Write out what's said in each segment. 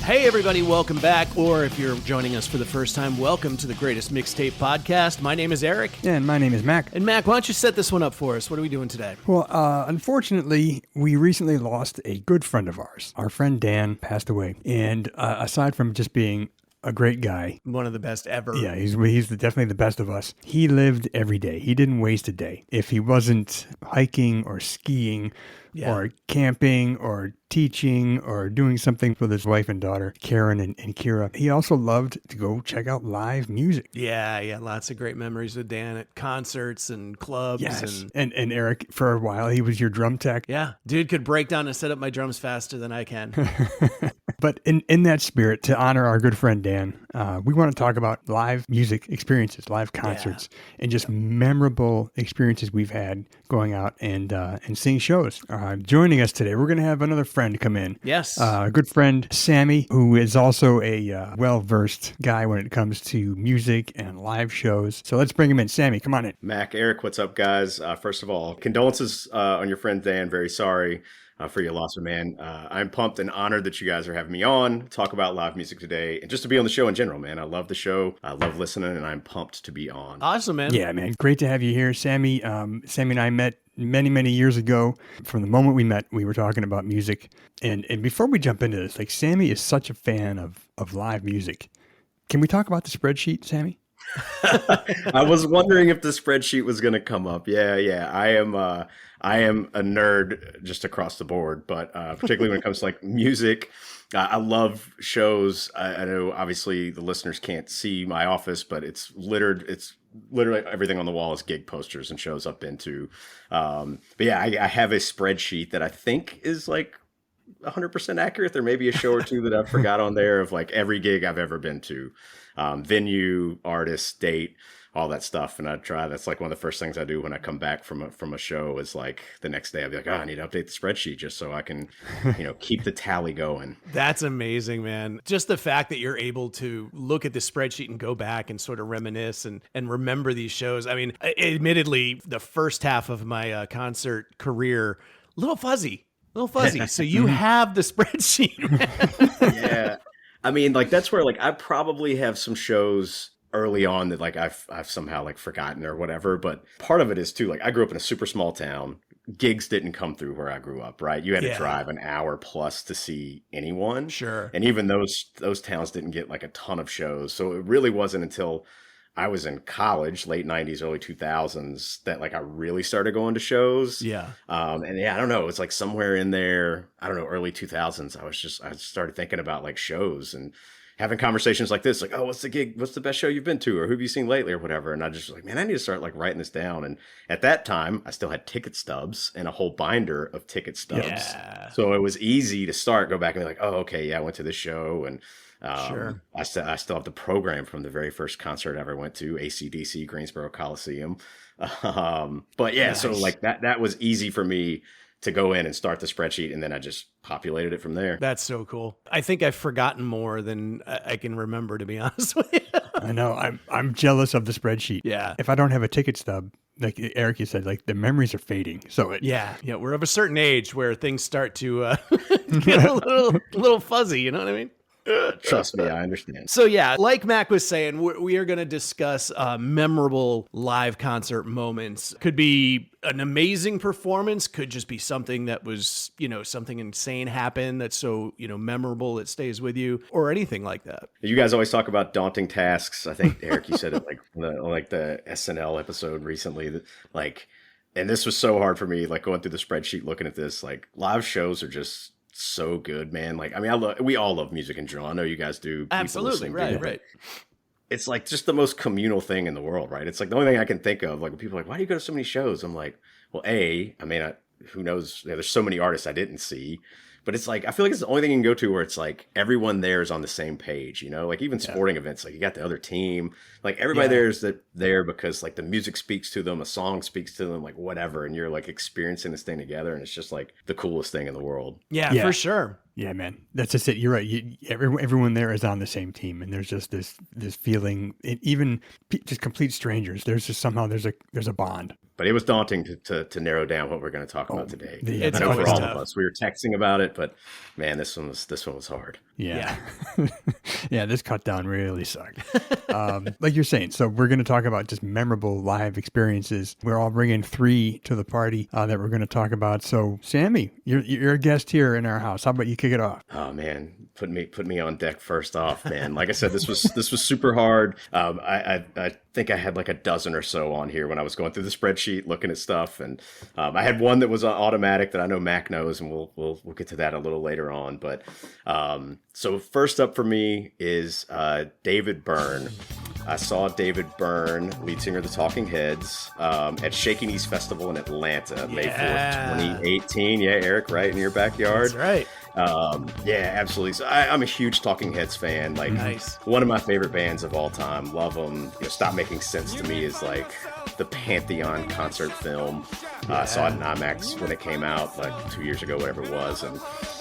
Hey everybody, welcome back, or if you're joining us for the first time, welcome to the Greatest Mixtape Podcast. My name is Eric. And my name is Mac. And Mac, why don't you set this one up for us? What are we doing today? Well, unfortunately, we recently lost a good friend of ours. Our friend Dan passed away. And aside from just being a great guy. One of the best ever. Yeah, he's definitely the best of us. He lived every day. He didn't waste a day. If he wasn't hiking or skiing or camping or teaching or doing something with his wife and daughter, Karen and Kira, he also loved to go check out live music. Yeah, lots of great memories with Dan at concerts and clubs. Yes, and Eric, for a while, he was your drum tech. Yeah, dude could break down and set up my drums faster than I can. But in that spirit, to honor our good friend Dan, we want to talk about live music experiences, live concerts, and just memorable experiences we've had going out and seeing shows. Joining us today, we're going to have another friend come in. Yes. A good friend, Sammy, who is also a well-versed guy when it comes to music and live shows. So let's bring him in. Sammy, come on in. Mac, Eric, what's up, guys? First of all, condolences on your friend Dan. Very sorry for your loss, man. I'm pumped and honored that you guys are having me on, talk about live music today, and just to be on the show in general, man. I love the show. I love listening, and I'm pumped to be on. Awesome, man. Yeah, man. Great to have you here, Sammy. Sammy and I met many years ago. From the moment we met, we were talking about music. And before we jump into this, like, Sammy is such a fan of live music. Can we talk about the spreadsheet, Sammy? I was wondering if the spreadsheet was going to come up. Yeah. I am a nerd just across the board, but particularly when it comes to like music, I love shows. I know obviously the listeners can't see my office, but it's littered. It's literally everything on the wall is gig posters and shows I've been to. But yeah, I have a spreadsheet that I think is like 100% accurate. There may be a show or two that I forgot on there of like every gig I've ever been to, venue, artist, date, all that stuff. And that's like one of the first things I do when I come back from a show is like the next day I'll be like, I need to update the spreadsheet just so I can, keep the tally going. That's amazing, man. Just the fact that you're able to look at the spreadsheet and go back and sort of reminisce and remember these shows. I mean, admittedly, the first half of my concert career, a little fuzzy. So you have the spreadsheet, man. Yeah. I mean, like, that's where, like, I probably have some shows early on that, like, I've somehow, like, forgotten or whatever. But part of it is, too, like, I grew up in a super small town. Gigs didn't come through where I grew up, right? You had to drive an hour plus to see anyone. Sure. And even those towns didn't get, like, a ton of shows. So it really wasn't until I was in college, late 90s, early 2000s, that like I really started going to shows. Yeah. And yeah, I don't know. It's like somewhere in there, I don't know, early 2000s, I started thinking about like shows and having conversations like this, like, oh, what's the gig? What's the best show you've been to? Or who have you seen lately or whatever? And I just was like, man, I need to start like writing this down. And at that time, I still had ticket stubs and a whole binder of ticket stubs. Yeah. So it was easy to go back and be like, oh, okay, yeah, I went to this show. And sure. I still have the program from the very first concert I ever went to, AC/DC, Greensboro Coliseum. But yeah, nice. So like that was easy for me to go in and start the spreadsheet, and then I just populated it from there. That's so cool. I think I've forgotten more than I can remember, to be honest with you. I know. I'm jealous of the spreadsheet. Yeah. If I don't have a ticket stub, like Eric, you said, like the memories are fading. So yeah, we're of a certain age where things start to get a little fuzzy. You know what I mean? Trust me, I understand. So yeah, like Mac was saying, we are going to discuss memorable live concert moments. Could be an amazing performance, could just be something that was, something insane happened that's so, memorable it stays with you, or anything like that. You guys always talk about daunting tasks. I think, Eric, you said it like the SNL episode recently, that like, and this was so hard for me, like going through the spreadsheet, looking at this, like live shows are just so good, man. Like, I mean, we all love music in general. I know you guys do. Absolutely. Right. It's like just the most communal thing in the world, right? It's like the only thing I can think of. Like when people are like, why do you go to so many shows? I'm like, well, who knows? There's so many artists I didn't see. But it's like, I feel like it's the only thing you can go to where it's like everyone there is on the same page, like even sporting events, like you got the other team, like everybody there because like the music speaks to them, a song speaks to them, like whatever. And you're like experiencing this thing together. And it's just like the coolest thing in the world. Yeah. For sure. Yeah, man. That's just it. You're right. Everyone there is on the same team. And there's just this feeling, even just complete strangers. There's just somehow there's a bond. But it was daunting to narrow down what we're going to talk about today. It's I know for always all tough. of us, we were texting about it, but man, this one was hard. Yeah. Yeah, this cut down really sucked. Like you're saying, so we're going to talk about just memorable live experiences. We're all bringing 3 to the party that we're going to talk about. So, Sammy, you're a guest here in our house. How about you kick it off? Oh man, put me on deck first off, man. Like I said, this was super hard. I think I had like a dozen or so on here when I was going through the spreadsheet looking at stuff, and I had one that was automatic that I know Mac knows, and we'll get to that a little later on. But so first up for me is David Byrne. I saw David Byrne, lead singer of the Talking Heads, at Shaky Knees Festival in Atlanta, May 4th, 2018. Yeah, Eric, right in your backyard. That's right. Yeah, absolutely. So I'm a huge Talking Heads fan. Like, one of my favorite bands of all time. Love them. Stop Making Sense to me is like the Pantheon concert film. I saw it in IMAX when it came out like 2 years ago, whatever it was. And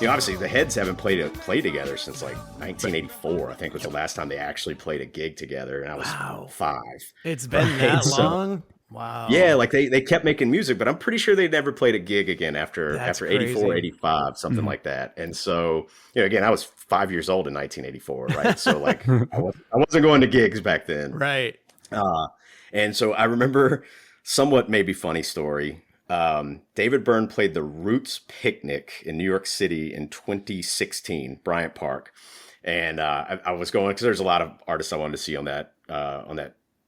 obviously the Heads haven't played together since like 1984. I think was the last time they actually played a gig together, and I was 5. It's been that long. Wow. Yeah, like they kept making music, but I'm pretty sure they never played a gig again after 84, 85, something like that. And so, again, I was 5 years old in 1984, right? So like I wasn't going to gigs back then. Right. And so I remember somewhat maybe funny story. David Byrne played the Roots Picnic in New York City in 2016, Bryant Park. And I was going because there's a lot of artists I wanted to see on that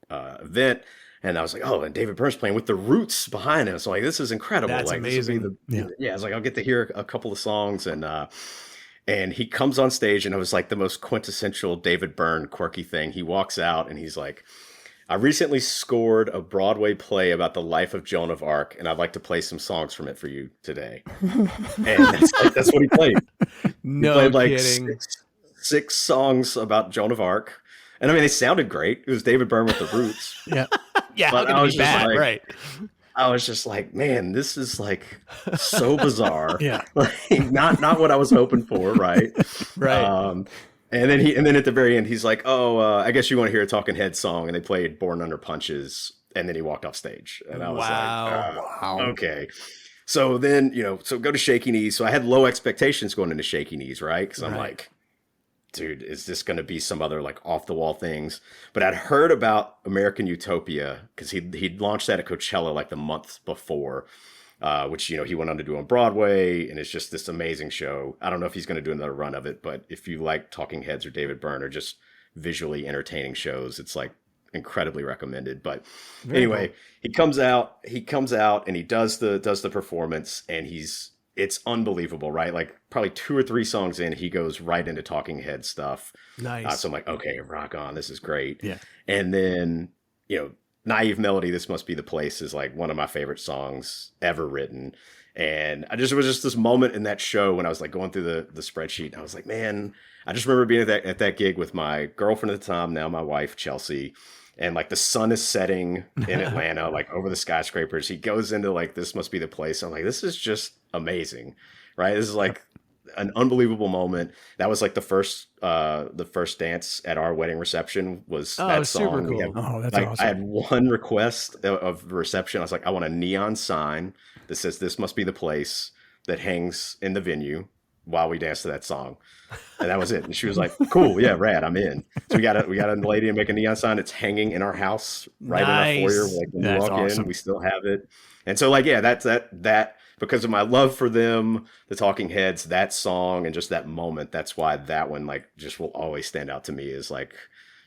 event. And I was like, oh, and David Byrne's playing with the Roots behind him. So like, this is incredible. That's like, amazing. I was like, I'll get to hear a couple of songs. And he comes on stage, and it was like the most quintessential David Byrne quirky thing. He walks out and he's like, I recently scored a Broadway play about the life of Joan of Arc, and I'd like to play some songs from it for you today. And that's what he played. No he played like kidding. six songs about Joan of Arc. And I mean, they sounded great. It was David Byrne with the Roots. Yeah, but how could it be bad? like, right. I was just like, man, this is like so bizarre. Yeah. Like, not what I was hoping for, right? Right. And then at the very end, he's like, oh, I guess you want to hear a Talking Heads song. And they played Born Under Punches. And then he walked off stage. And I was like, okay. So then, so go to Shaky Knees. So I had low expectations going into Shaky Knees, right? Because I'm like, dude, is this going to be some other like off the wall things? But I'd heard about American Utopia because he'd launched that at Coachella like the month before, which, he went on to do on Broadway. And it's just this amazing show. I don't know if he's going to do another run of it, but if you like Talking Heads or David Byrne or just visually entertaining shows, it's like incredibly recommended. But anyway, he comes out and he does the performance, and it's unbelievable, right? Like probably 2 or 3 songs in, he goes right into Talking Head stuff. Nice. So I'm like, okay, rock on. This is great. Yeah. And then, Naive Melody, This Must Be the Place is like one of my favorite songs ever written. And it was just this moment in that show when I was like going through the spreadsheet. I was like, man, I just remember being at that gig with my girlfriend at the time, now my wife, Chelsea. And like the sun is setting in Atlanta, like over the skyscrapers. He goes into like, This Must Be the Place. I'm like, this is just amazing, right? This is like an unbelievable moment. That was like the first dance at our wedding reception was that song. Super cool. That's like, awesome. I had one request of reception. I was like, I want a neon sign that says This Must Be the Place that hangs in the venue while we dance to that song. And that was it. And she was like, cool, yeah, rad, I'm in. So we got a lady to make a neon sign. It's hanging in our house right in our foyer. Like when you walk in, we still have it. And so like, yeah, that's that because of my love for them, the Talking Heads, that song and just that moment, that's why that one like just will always stand out to me as like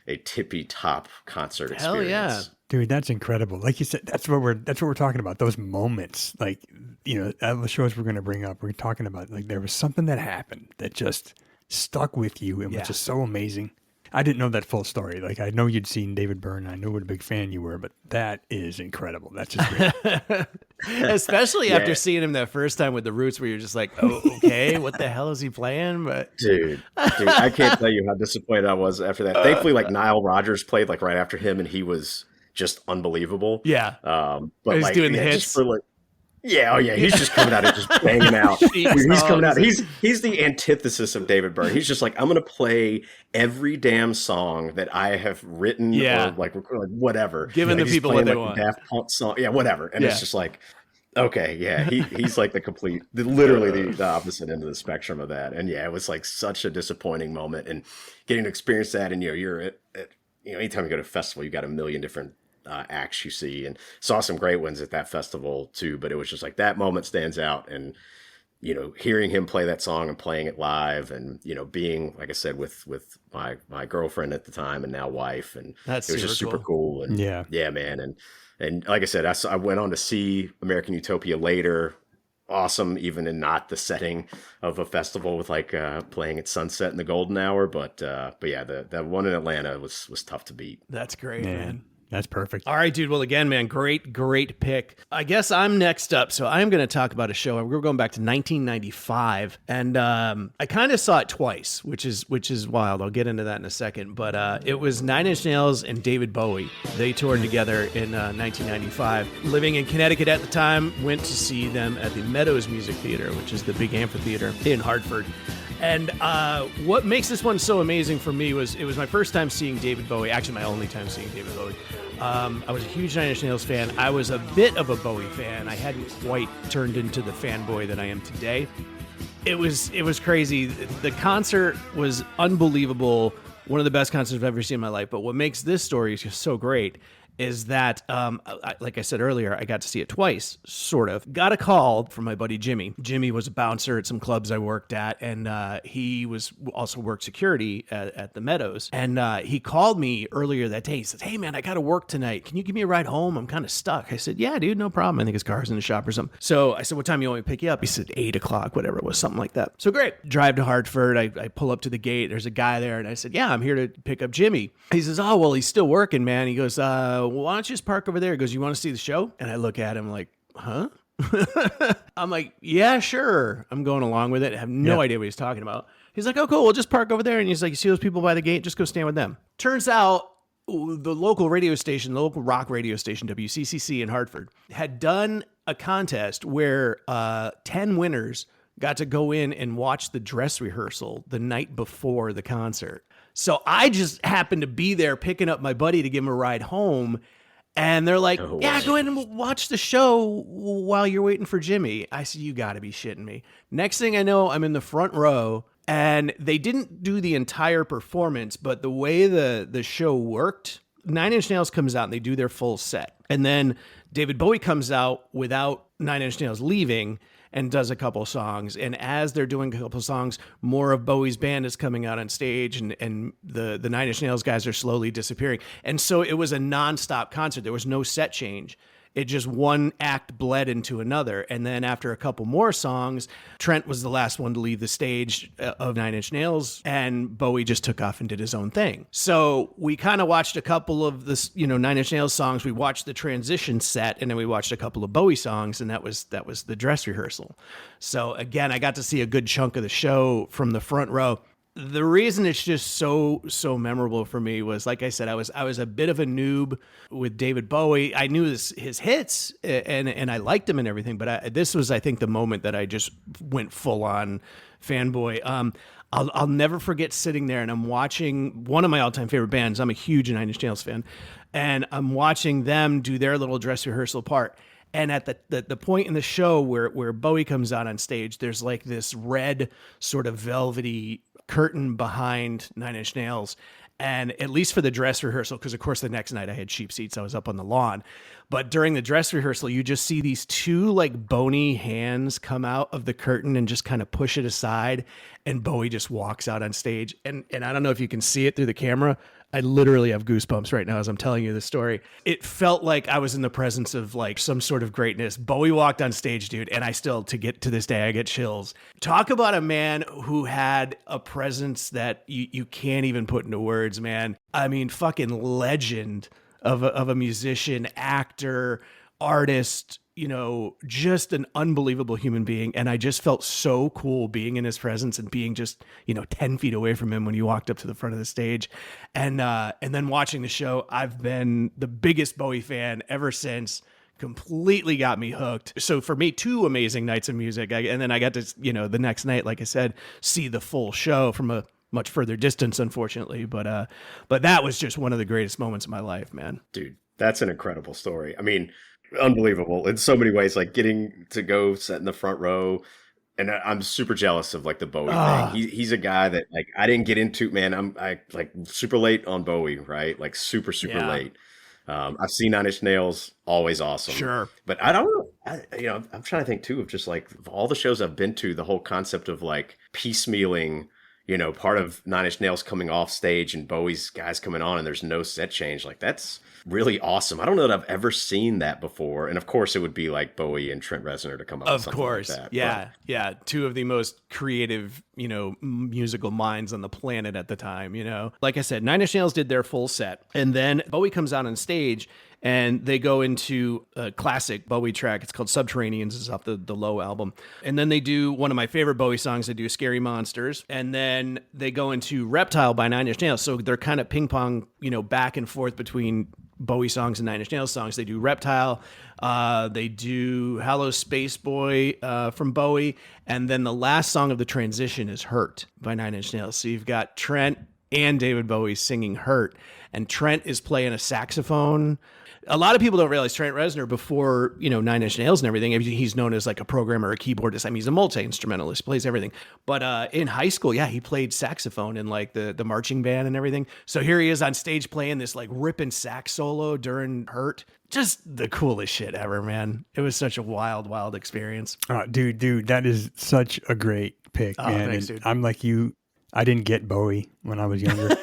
a tippy top concert experience. Hell yeah. Dude, that's incredible. Like you said, that's what we're talking about. Those moments, like, the shows we're going to bring up, we're talking about like there was something that happened that just stuck with you and was just so amazing. I didn't know that full story. Like, I know you'd seen David Byrne. I know what a big fan you were, but that is incredible. That's just great. Especially after seeing him that first time with the Roots, where you're just like, oh, okay, what the hell is he playing? But dude, I can't tell you how disappointed I was after that. Thankfully, like Nile Rodgers played like right after him, and he was just unbelievable. Yeah. But he's like doing the just hits. for like, he's just coming out and just banging out. He's coming out. He's the antithesis of David Byrne. He's just like, I'm gonna play every damn song that I have written or like whatever. Giving the people what they want. Daft Punk song, whatever. And it's just like, Okay, yeah, he's like literally the opposite end of the spectrum of that, and yeah, it was like such a disappointing moment, and getting to experience that, and you're anytime you go to a festival, you got a million different acts you see, and saw some great ones at that festival too, but it was just like that moment stands out, and hearing him play that song and playing it live, and being like I said with my girlfriend at the time and now wife, and That's it was just super super cool, and Yeah. yeah, man, and like I said, I went on to see American Utopia later. Awesome, even in not the setting of a festival with like playing at sunset in the golden hour, but yeah, the one in Atlanta was tough to beat. That's great, Man, man. that's perfect. All right, dude. Well, again, man, great pick. I guess I'm next up. So I'm going to talk about a show. We're going back to 1995, and I kind of saw it twice, which is wild. I'll get into that in a second. But it was Nine Inch Nails and David Bowie. They toured together in 1995. Living in Connecticut at the time, went to see them at the Meadows Music Theater, which is the big amphitheater in Hartford. And what makes this one so amazing for me was it was my first time seeing David Bowie, actually my only time seeing David Bowie. I was a huge Nine Inch Nails fan. I was a bit of a Bowie fan. I hadn't quite turned into the fanboy that I am today. It was crazy. The concert was unbelievable. One of the best concerts I've ever seen in my life. But what makes this story just so great is that, like I said earlier, I got to see it twice, sort of. Got a call from my buddy Jimmy. Jimmy was a bouncer at some clubs I worked at, and he was also worked security at the Meadows. And he called me earlier that day. He said, "Hey, man, I got to work tonight. Can you give me a ride home? I'm kind of stuck." I said, "Yeah, dude, no problem. I think his car's in the shop or something." So I said, "What time you want me to pick you up?" He said, 8 o'clock, whatever it was, something like that. So great. Drive to Hartford. I pull up to the gate. There's a guy there, and I said, "Yeah, I'm here to pick up Jimmy." He says, "Oh, well, he's still working, man." He goes, "Why don't you just park over there?" He goes, "You want to see the show?" And I look at him like, huh? I'm like, "Yeah, sure." I'm going along with it. I have no idea what he's talking about. He's like, "Oh, cool. We'll just park over there." And he's like, "You see those people by the gate? Just go stand with them." Turns out the local radio station, the local rock radio station, WCCC in Hartford, had done a contest where 10 winners got to go in and watch the dress rehearsal the night before the concert. So I just happened to be there picking up my buddy to give him a ride home. And they're like, Oh, "Yeah, go ahead and watch the show while you're waiting for Jimmy." I said, "You got to be shitting me." Next thing I know, I'm in the front row, and they didn't do the entire performance, but the way the show worked, Nine Inch Nails comes out and they do their full set. And then David Bowie comes out without Nine Inch Nails leaving and does a couple songs. And as they're doing a couple songs, more of Bowie's band is coming out on stage, and the Nine Inch Nails guys are slowly disappearing. And so it was a nonstop concert. There was no set change. It just one act bled into another. And then after a couple more songs, Trent was the last one to leave the stage of Nine Inch Nails, and Bowie just took off and did his own thing. So we kind of watched a couple of the, Nine Inch Nails songs. We watched the transition set, and then we watched a couple of Bowie songs, and that was the dress rehearsal. So again, I got to see a good chunk of the show from the front row. The reason it's just so memorable for me was, like I said, I was a bit of a noob with David Bowie. I knew his hits and I liked him and everything, but this was, I think, the moment that I just went full on fanboy. I'll never forget sitting there and I'm watching one of my all-time favorite bands. I'm a huge Nine Inch Nails fan, and I'm watching them do their little dress rehearsal part. And at the point in the show where Bowie comes out on stage, there's like this red sort of velvety curtain behind Nine Inch Nails. And at least for the dress rehearsal, because of course the next night I had cheap seats, I was up on the lawn. But during the dress rehearsal, you just see these two like bony hands come out of the curtain and just kind of push it aside. And Bowie just walks out on stage. And I don't know if you can see it through the camera. I literally have goosebumps right now as I'm telling you this story. It felt like I was in the presence of like some sort of greatness. Bowie walked on stage, dude, and I still, to this day, I get chills. Talk about a man who had a presence that you can't even put into words, man. I mean, fucking legend of a musician, actor, artist, just an unbelievable human being. And I just felt so cool being in his presence and being just, 10 feet away from him when he walked up to the front of the stage. And then watching the show, I've been the biggest Bowie fan ever since. Completely got me hooked. So for me, 2 amazing nights of music. And then I got to, the next night, like I said, see the full show from a much further distance, unfortunately. But that was just one of the greatest moments of my life, man. Dude, that's an incredible story. I mean, unbelievable in so many ways. Like getting to go sit in the front row, and I'm super jealous of like the Bowie thing. He's a guy that like I didn't get into. Man, I like super late on Bowie, right? Like super Yeah. late. I've seen Nine Inch Nails, always awesome. Sure. But I don't know. I'm trying to think too of just like all the shows I've been to, the whole concept of like piecemealing. Part of Nine Inch Nails coming off stage and Bowie's guys coming on, and there's no set change. Like that's really awesome. I don't know that I've ever seen that before. And of course, it would be like Bowie and Trent Reznor to come up with Of something course. like that. Yeah. Yeah. Two of the most creative, musical minds on the planet at the time, Like I said, Nine Inch Nails did their full set. And then Bowie comes out on stage and they go into a classic Bowie track. It's called Subterraneans. It's off the Low album. And then they do one of my favorite Bowie songs. They do Scary Monsters. And then they go into Reptile by Nine Inch Nails. So they're kind of ping pong, back and forth between Bowie songs and Nine Inch Nails songs. They do Reptile. They do Hello Space Boy from Bowie. And then the last song of the transition is Hurt by Nine Inch Nails. So you've got Trent and David Bowie singing Hurt. And Trent is playing a saxophone. A lot of people don't realize Trent Reznor, before, Nine Inch Nails and everything, he's known as like a programmer, a keyboardist. I mean, he's a multi-instrumentalist, plays everything. But in high school, he played saxophone in like the marching band and everything. So here he is on stage playing this like ripping sax solo during Hurt. Just the coolest shit ever, man. It was such a wild, wild experience. Dude, that is such a great pick, man. Thanks, and dude. I'm like you. I didn't get Bowie when I was younger.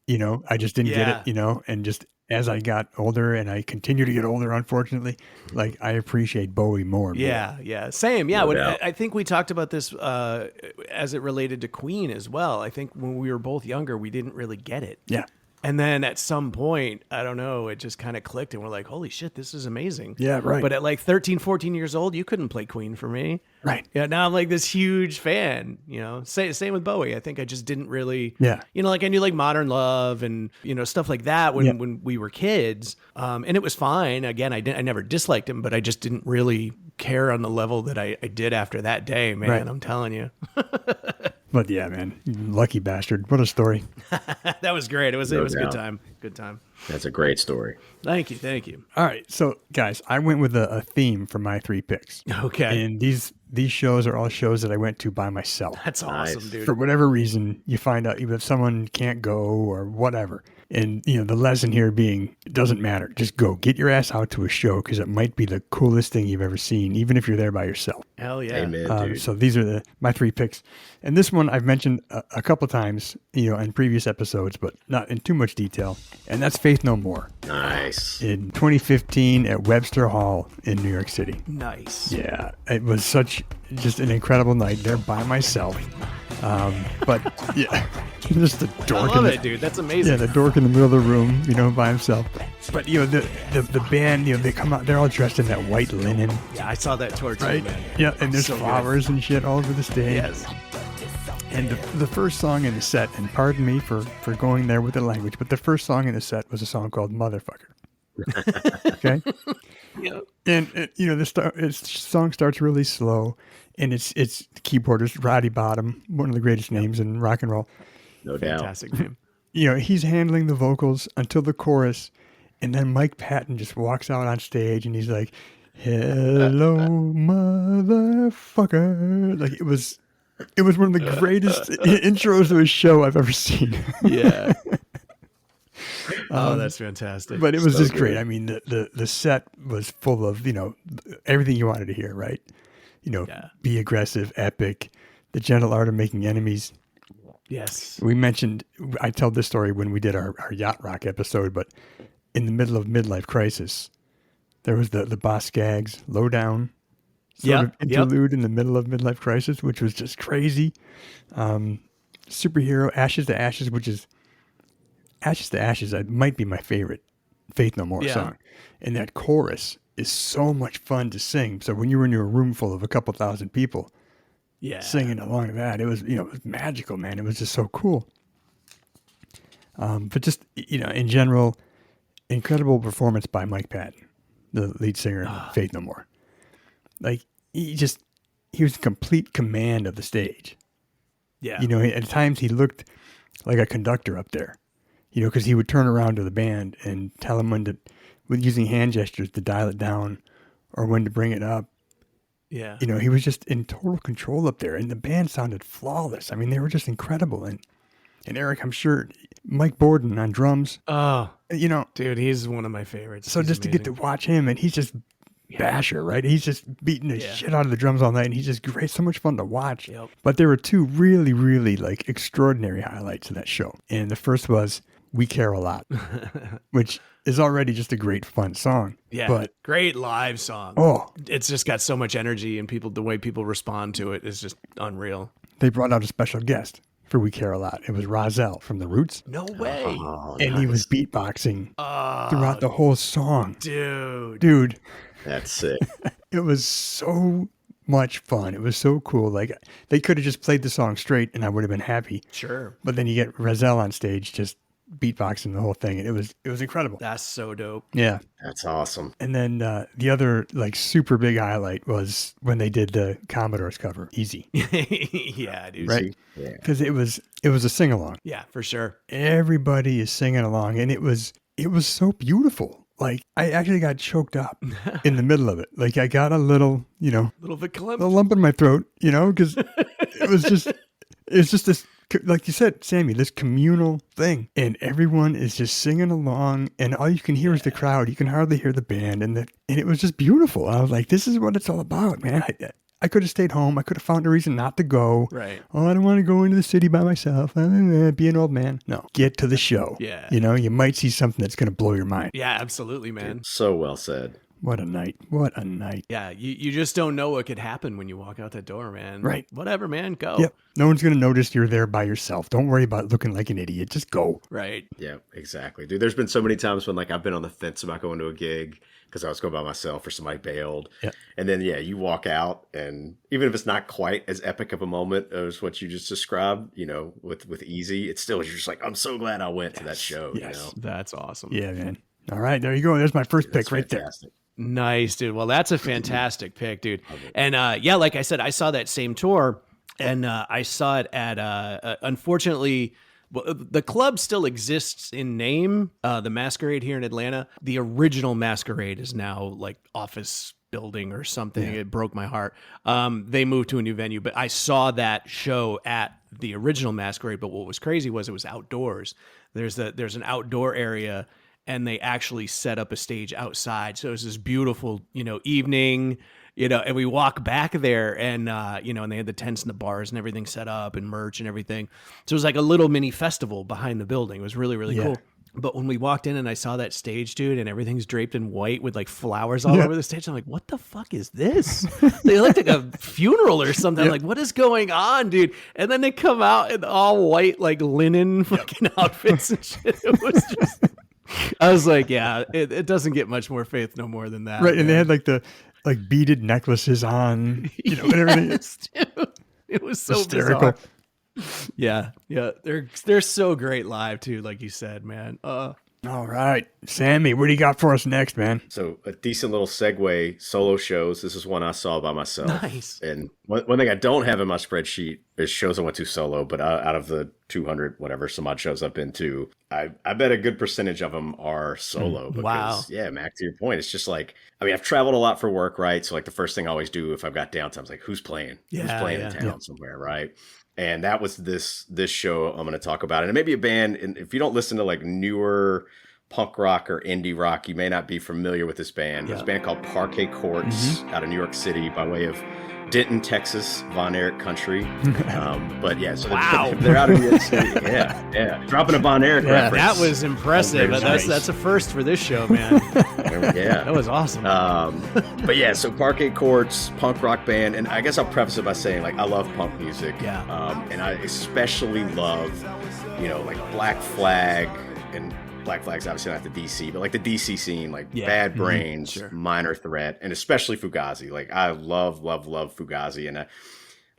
I just didn't get it, and just as I got older and I continue to get older, unfortunately, like I appreciate Bowie more and more. Yeah. Same. Yeah. No doubt. I think we talked about this as it related to Queen as well. I think when we were both younger, we didn't really get it. Yeah. And then at some point, I don't know, it just kind of clicked and we're like, holy shit, this is amazing. Yeah, right. But at like 13, 14 years old, you couldn't play Queen for me. Right. Yeah, now I'm like this huge fan, Same with Bowie. I think I just didn't really, like I knew like Modern Love and, stuff like that when we were kids. And it was fine. Again, I never disliked him, but I just didn't really care on the level that I did after that day, man. Right. I'm telling you. But yeah, man, lucky bastard. What a story. That was great. It was a No good doubt. time. Good time. That's a great story. Thank you. All right. So guys, I went with a theme for my 3 picks. Okay. And these shows are all shows that I went to by myself. That's awesome, Nice. dude. For whatever reason, you find out even if someone can't go or whatever. And, the lesson here being, it doesn't matter. Just go. Get your ass out to a show because it might be the coolest thing you've ever seen, even if you're there by yourself. Hell yeah. Amen, dude. So these are my 3 picks. And this one I've mentioned a couple times, in previous episodes, but not in too much detail. And that's Faith No More Nice. in 2015 at Webster Hall in New York City. Nice. Yeah, it was just an incredible night there by myself. But yeah, just the I dork. love it, dude. That's amazing. Yeah, the dork in the middle of the room, by himself. But the band, they come out, they're all dressed in that white linen, Yeah, I saw that tour too, right? man. Yeah, and there's So good. flowers and shit all over the stage. Yes. And the first song in the set, and pardon me for going there with the language, but the first song in the set was a song called Motherfucker. Okay? Yeah. And its song starts really slow, and it's keyboardist Roddy Bottom, one of the greatest names in rock and roll. No doubt. Fantastic name. He's handling the vocals until the chorus, and then Mike Patton just walks out on stage, and he's like, "Hello, motherfucker!" Like it was one of the greatest intros to a show I've ever seen. Yeah. Oh, that's fantastic. But it was So just great. good. I mean, the set was full of, everything you wanted to hear, right? Yeah. Be aggressive, epic, the gentle art of making enemies. Yes. We mentioned, I told this story when we did our Yacht Rock episode, but in the middle of Midlife Crisis, there was the Boss Skaggs Lowdown sort of interlude in the middle of Midlife Crisis, which was just crazy. Superhero, Ashes to Ashes, which is Ashes to Ashes, might be my favorite Faith No More song. And that chorus is so much fun to sing. So when you were in your room full of a couple thousand people singing along to that, it was, it was magical, man. It was just so cool. But just, in general, incredible performance by Mike Patton, the lead singer of Faith No More. Like, he was in complete command of the stage. Yeah. At times he looked like a conductor up there, because he would turn around to the band and tell them with using hand gestures to dial it down or when to bring it up. Yeah. You know, he was just in total control up there, and the band sounded flawless. I mean, they were just incredible. And Eric, I'm sure, Mike Borden on drums. Oh, You know, dude, he's one of my favorites. so He's just to get to amazing. watch him, and he's just basher, right? He's just beating the shit out of the drums all night, and he's just great. So much fun to watch. Yep. But there were two really, really like extraordinary highlights of that show. And the first was "We Care a Lot," which is already just a great fun song. Yeah, But great live song. oh, It's just got so much energy, and the way people respond to it is just unreal. they brought out a special guest for "We Care a Lot." It was Rozelle from The Roots. No way. Oh, And he was beatboxing Oh, throughout the whole song. dude. Dude, That's sick. it was so much fun. It was so cool. Like, they could have just played the song straight and I would have been happy. Sure. But then you get Rozelle on stage just beatboxing the whole thing, and it was incredible. That's so dope. Yeah. That's awesome. And then the other like super big highlight was when they did the Commodores cover, "Easy," Yeah, dude. right? Yeah. Because it was a sing along. Yeah, for sure. Everybody is singing along, and it was so beautiful. Like, I actually got choked up in the middle of it. Like, I got a little, Little bit clump. a lump in my throat, because it's just this, like you said, Sammy, this communal thing, and everyone is just singing along, and all you can hear is the crowd. You can hardly hear the band, and it was just beautiful. I was like, this is what it's all about, man. I could have stayed home. I could have found a reason not to go. Right. Oh, I don't want to go into the city by myself. Be an old man. No, get to the show. Yeah. You might see something that's going to blow your mind. Yeah, absolutely, man. So well said. What a night. What a night. Yeah, you just don't know what could happen when you walk out that door, man. Right. Whatever, man. Go. Yep. No one's going to notice you're there by yourself. Don't worry about looking like an idiot. Just go. Right. Yeah, exactly. Dude, there's been so many times when like I've been on the fence about going to a gig because I was going by myself or somebody bailed. Yeah. And then, yeah, you walk out and even if it's not quite as epic of a moment as what you just described, with Easy, it's still, you're just like, I'm so glad I went to that show, Yes. That's awesome. Yeah, man. All right. There you go. There's my first pick That's right there. fantastic. Nice, dude. Well, that's a fantastic pick, dude. And yeah, like I said, I saw that same tour, and I saw it at unfortunately, well, the club still exists in name, the Masquerade here in Atlanta. The original Masquerade is now like office building or something. It broke my heart. They moved to a new venue, but I saw that show at the original Masquerade. But what was crazy was it was outdoors. There's an outdoor area, and they actually set up a stage outside. So it was this beautiful, evening, and we walk back there and, and they had the tents and the bars and everything set up and merch and everything. So it was like a little mini festival behind the building. It was really, really cool. But when we walked in and I saw that stage, dude, and everything's draped in white with like flowers all over the stage, I'm like, what the fuck is this? They looked like a funeral or something. I'm like, what is going on, dude? And then they come out in all white, like linen fucking outfits and shit. It was just... I was like, yeah, it doesn't get much more faith no more than that. Right. And man. they had like the beaded necklaces on, and everything. Yes, dude. It was so Hysterical. bizarre. Yeah. They're so great live too, like you said, man. All right. Sammy, what do you got for us next, man? So a decent little segue, solo shows. This is one I saw by myself. Nice. And one thing I don't have in my spreadsheet is shows I went to solo, but out of the 200, whatever, some odd shows I've been to, I bet a good percentage of them are solo. Because, Wow. yeah, Mac, to your point, it's just like, I mean, I've traveled a lot for work, right? So like the first thing I always do if I've got downtime is like, who's playing? Who's playing in town somewhere, right? And that was this show I'm going to talk about. And it may be a band, and if you don't listen to like newer punk rock or indie rock, you may not be familiar with this band. There's a band called Parquet Courts out of New York City by way of Denton, Texas, Von Erich country. But yeah, so they're out of New York City. Yeah. Dropping a Von Erich reference. That was impressive. That's a first for this show, man. Yeah. That was awesome. But yeah, so Parquet Courts, punk rock band, and I guess I'll preface it by saying like I love punk music. Yeah. And I especially love, like Black Flag, and Black Flag's obviously not the DC, but like the DC scene, like Bad Brains, Minor Threat, and especially Fugazi. Like I love Fugazi, and I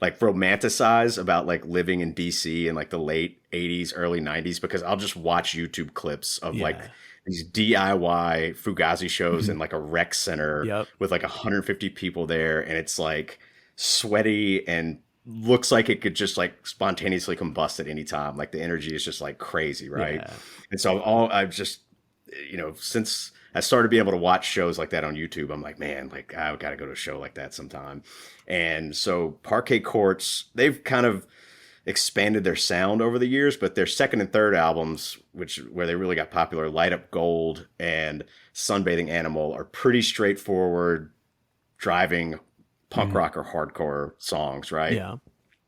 like romanticize about like living in DC in like the late 80s, early 90s, because I'll just watch YouTube clips of like these DIY Fugazi shows in like a rec center with like 150 people there, and it's like sweaty and looks like it could just like spontaneously combust at any time. Like the energy is just like crazy, right? And so since I started being able to watch shows like that on YouTube, I'm like, man, like I've got to go to a show like that sometime. And so Parquet Courts, they've kind of expanded their sound over the years, but their second and third albums, where they really got popular, Light Up Gold and Sunbathing Animal, are pretty straightforward, driving punk rock or hardcore songs, right? Yeah.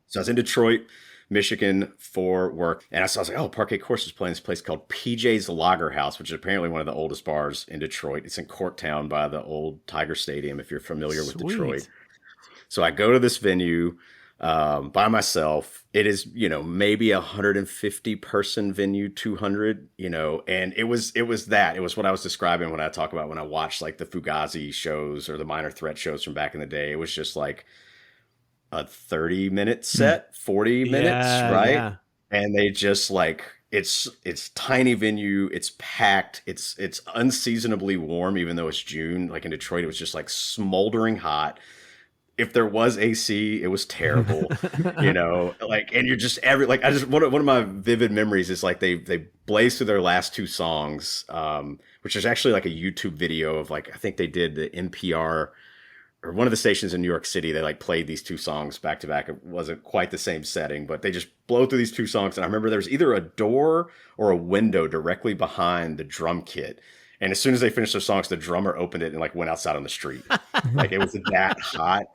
So I was in Detroit, Michigan for work, and I was like, oh, Parquet Courts is playing this place called PJ's Lager House, which is apparently one of the oldest bars in Detroit. It's in Corktown by the old Tiger Stadium, if you're familiar with Detroit. So I go to this venue by myself. It is, maybe 150 person venue, 200, and it was what I was describing when I talk about when I watched like the Fugazi shows or the Minor Threat shows from back in the day. It was just like a 30-minute set, 40 minutes, right? Yeah. And they just like, it's tiny venue, it's packed, it's unseasonably warm, even though it's June. Like in Detroit, it was just like smoldering hot. If there was AC, it was terrible, like, and you're just one of my vivid memories is like they blazed through their last two songs, which is actually like a YouTube video of like, I think they did the NPR or one of the stations in New York City. They like played these two songs back to back. It wasn't quite the same setting, but they just blow through these two songs. And I remember there was either a door or a window directly behind the drum kit. And as soon as they finished their songs, the drummer opened it and like went outside on the street. Like it was that hot.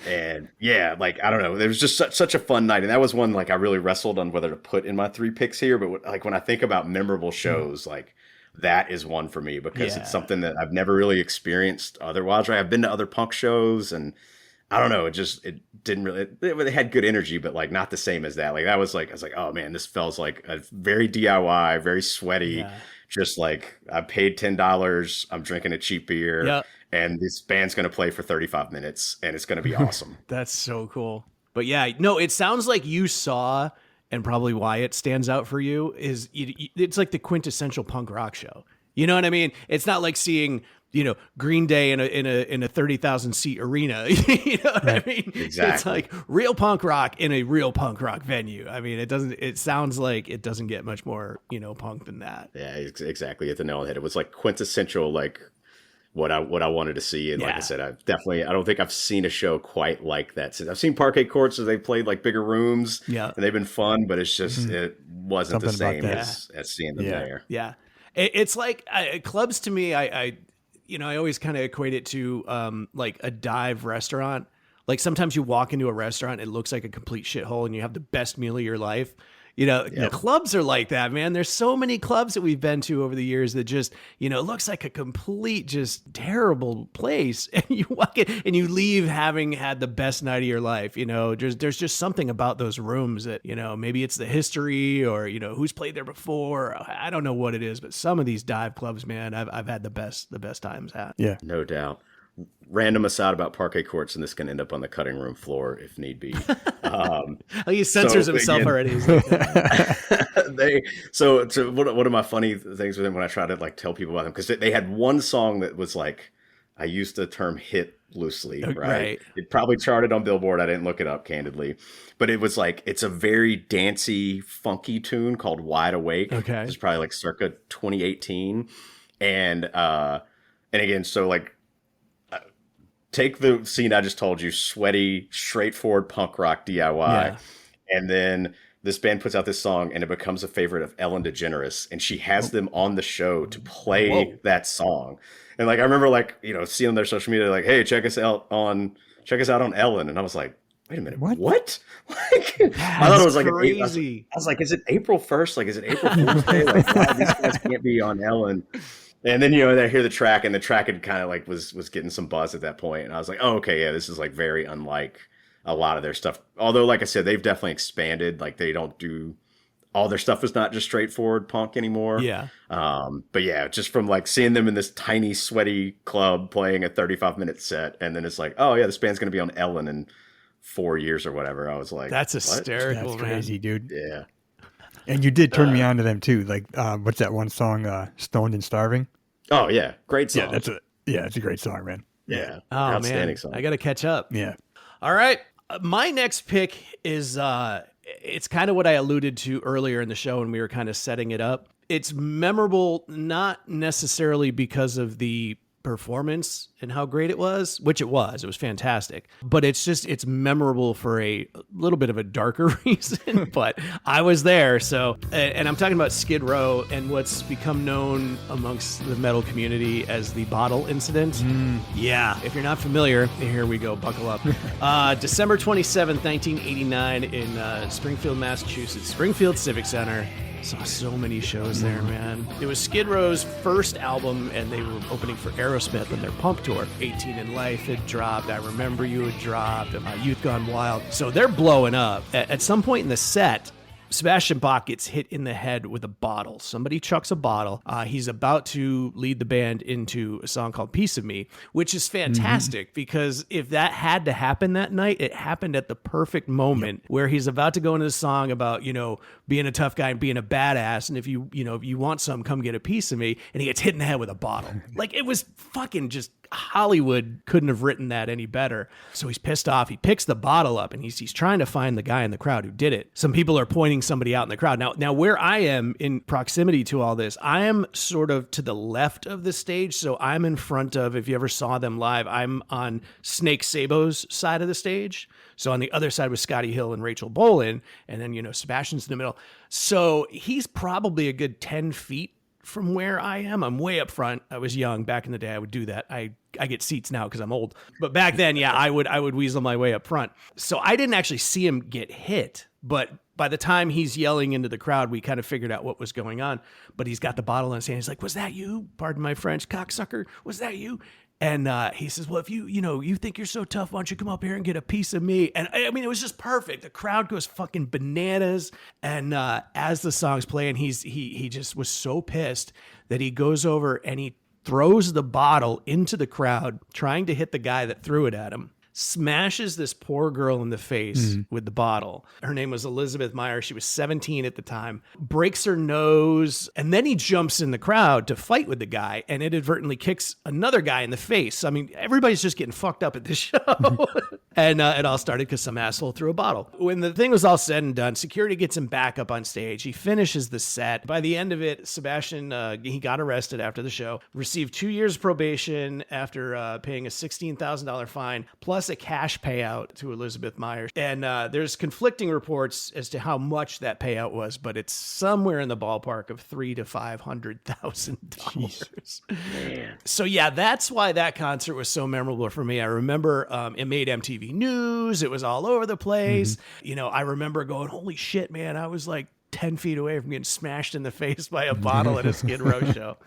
And yeah, like, I don't know. It was just such a fun night. And that was one, like, I really wrestled on whether to put in my 3 picks here. But like when I think about memorable shows, like that is one for me because it's something that I've never really experienced otherwise. Right? I've been to other punk shows and I don't know. It didn't really, they had good energy, but like not the same as that. Like I was like, oh man, this feels like a very DIY, very sweaty. Yeah. Just like I paid $10, I'm drinking a cheap beer, and this band's going to play for 35 minutes, and it's going to be awesome. That's so cool. But yeah, no, it sounds like you saw, and probably why it stands out for you, is it's like the quintessential punk rock show. You know what I mean? It's not like seeing, Green Day in a 30,000 seat arena. You know what I mean? Exactly. It's like real punk rock in a real punk rock venue. I mean, it sounds like it doesn't get much more, punk than that. Yeah, exactly. At the nail on the head. It was like quintessential, like what I wanted to see. And like I said, I don't think I've seen a show quite like that. I've seen Parquet Courts as they played like bigger rooms and they've been fun, but it's just, it wasn't the same as seeing them there. Yeah. It's like clubs to me, I always kind of equate it to like a dive restaurant. Like sometimes you walk into a restaurant, it looks like a complete shithole and you have the best meal of your life. Clubs are like that, man. There's so many clubs that we've been to over the years that just, looks like a complete, just terrible place. And you walk in and you leave having had the best night of your life. There's just something about those rooms that, maybe it's the history or, who's played there before. I don't know what it is, but some of these dive clubs, man, I've had the best times at. Yeah, no doubt. Random aside about Parquet Courts, and this can end up on the cutting room floor if need be. He censors himself already. So one of my funny things with them when I try to like tell people about them, because they had one song that was like, I used the term hit loosely, right? It probably charted on Billboard. I didn't look it up candidly, but it was like, it's a very dancey, funky tune called Wide Awake. Okay. It's probably like circa 2018. And again, so like, take the scene I just told you, sweaty, straightforward punk rock DIY. And then this band puts out this song and it becomes a favorite of Ellen DeGeneres. And she has them on the show to play that song. And like, I remember like, seeing on their social media, like, hey, check us out on Ellen. And I was like, wait a minute, what? Like, I thought it was like crazy. I was like, is it April 1st? Like, is it April Fool's Day? Like, why these guys can't be on Ellen? And then, they hear the track, and the track had kind of like was getting some buzz at that point. And I was like, oh, okay, yeah, this is like very unlike a lot of their stuff. Although, like I said, they've definitely expanded. Like they don't do, all their stuff is not just straightforward punk anymore. Yeah. But yeah, just from like seeing them in this tiny, sweaty club playing a 35-minute set. And then it's like, oh yeah, this band's going to be on Ellen in 4 years or whatever. I was like, that's hysterical. That's crazy, dude. Yeah. And you did turn me on to them too. Like, what's that one song, Stoned and Starving? Oh yeah. Great song. Yeah, it's a great song, man. Yeah. Oh, outstanding man. song. I got to catch up. Yeah. All right. My next pick is, it's kind of what I alluded to earlier in the show when we were kind of setting it up. It's memorable, not necessarily because of the performance and how great it was, which it was fantastic, but it's memorable for a little bit of a darker reason. But I was there, so, and I'm talking about Skid Row and what's become known amongst the metal community as the bottle incident. Yeah, if you're not familiar, here we go, buckle up. December 27th, 1989 in Springfield, Massachusetts, Springfield Civic Center. Saw so many shows there, man. It was Skid Row's first album, and they were opening for Aerosmith on their Pump Tour. 18 in Life had dropped. I Remember You had dropped. Youth Gone Wild. So they're blowing up. At some point in the set, Sebastian Bach gets hit in the head with a bottle. Somebody chucks a bottle. He's about to lead the band into a song called Piece of Me, which is fantastic because if that had to happen that night, it happened at the perfect moment where he's about to go into the song about, being a tough guy and being a badass. And if you want some, come get a piece of me. And he gets hit in the head with a bottle. Like, it was fucking just Hollywood couldn't have written that any better. So he's pissed off. He picks the bottle up and he's trying to find the guy in the crowd who did it. Some people are pointing somebody out in the crowd. Now where I am in proximity to all this, I am sort of to the left of the stage. So I'm in front of, if you ever saw them live, I'm on Snake Sabo's side of the stage. So on the other side was Scotty Hill and Rachel Bolin. And then, Sebastian's in the middle. So he's probably a good 10 feet from where I am. I'm way up front. I was young back in the day. I would do that. I get seats now because I'm old. But back then, yeah, I would weasel my way up front. So I didn't actually see him get hit. But by the time he's yelling into the crowd, we kind of figured out what was going on. But he's got the bottle in his hand. He's like, "Was that you? Pardon my French, cocksucker. Was that you?" And he says, "Well, if you think you're so tough, why don't you come up here and get a piece of me?" And I mean, it was just perfect. The crowd goes fucking bananas. And as the song's playing, he just was so pissed that he goes over and he throws the bottle into the crowd, trying to hit the guy that threw it at him. Smashes this poor girl in the face with the bottle. Her name was Elizabeth Meyer. She was 17 at the time. Breaks her nose. And then he jumps in the crowd to fight with the guy and inadvertently kicks another guy in the face. I mean, everybody's just getting fucked up at this show. And it all started because some asshole threw a bottle. When the thing was all said and done, security gets him back up on stage. He finishes the set. By the end of it, Sebastian, he got arrested after the show, received 2 years probation after paying a $16,000 fine, plus a cash payout to Elizabeth Meyer. And there's conflicting reports as to how much that payout was, but it's somewhere in the ballpark of $300,000 to $500,000. So yeah, that's why that concert was so memorable for me. I remember it made MTV News. It was all over the place. I remember going, "Holy shit, man!" I was like 10 feet away from getting smashed in the face by a bottle at a Skid Row show.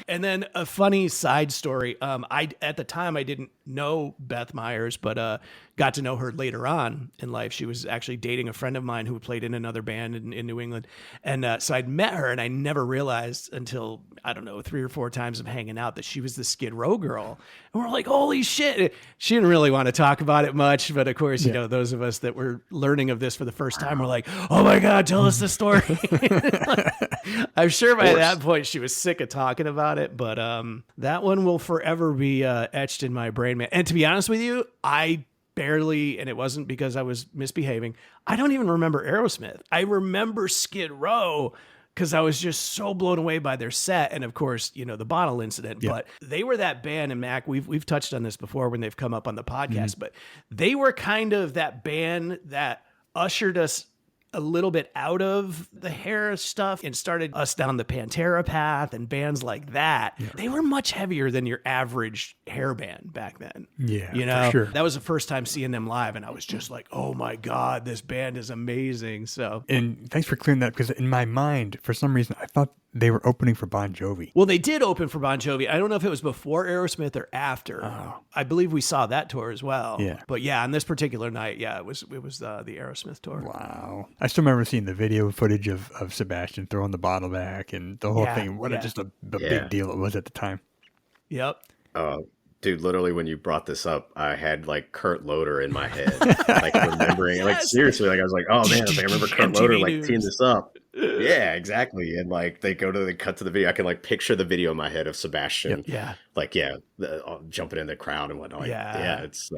And then a funny side story. At the time, I didn't know Beth Myers, but got to know her later on in life. She was actually dating a friend of mine who played in another band in New England. And so I'd met her, and I never realized until, I don't know, 3 or 4 times of hanging out that she was the Skid Row girl. And we're like, holy shit. She didn't really want to talk about it much. But of course, those of us that were learning of this for the first time were like, "Oh my God, tell us the story." I'm sure by that point she was sick of talking about it. But that one will forever be etched in my brain, man. And to be honest with you, I barely, and it wasn't because I was misbehaving, I don't even remember Aerosmith. I remember Skid Row because I was just so blown away by their set. And of course, the bottle incident, but they were that band. And Mac, we've touched on this before when they've come up on the podcast, but they were kind of that band that ushered us a little bit out of the hair stuff and started us down the Pantera path and bands like that. Yeah. They were much heavier than your average hair band back then. Yeah, for sure. That was the first time seeing them live, and I was just like, "Oh my God, this band is amazing." So, and thanks for clearing that, because in my mind, for some reason, I thought they were opening for Bon Jovi. Well, they did open for Bon Jovi. I don't know if it was before Aerosmith or after. Oh. I believe we saw that tour as well. Yeah. But yeah, on this particular night, it was the Aerosmith tour. Wow. I still remember seeing the video footage of Sebastian throwing the bottle back and the whole thing. What a big deal it was at the time. Yep. Dude, literally when you brought this up, I had like Kurt Loder in my head, like remembering, like seriously, like I was like, "Oh man, I remember Kurt Loder like teeing this up." Yeah, exactly. And like they cut to the video. I can like picture the video in my head of Sebastian, Yeah. like jumping in the crowd and whatnot. Like, Yeah. yeah, it's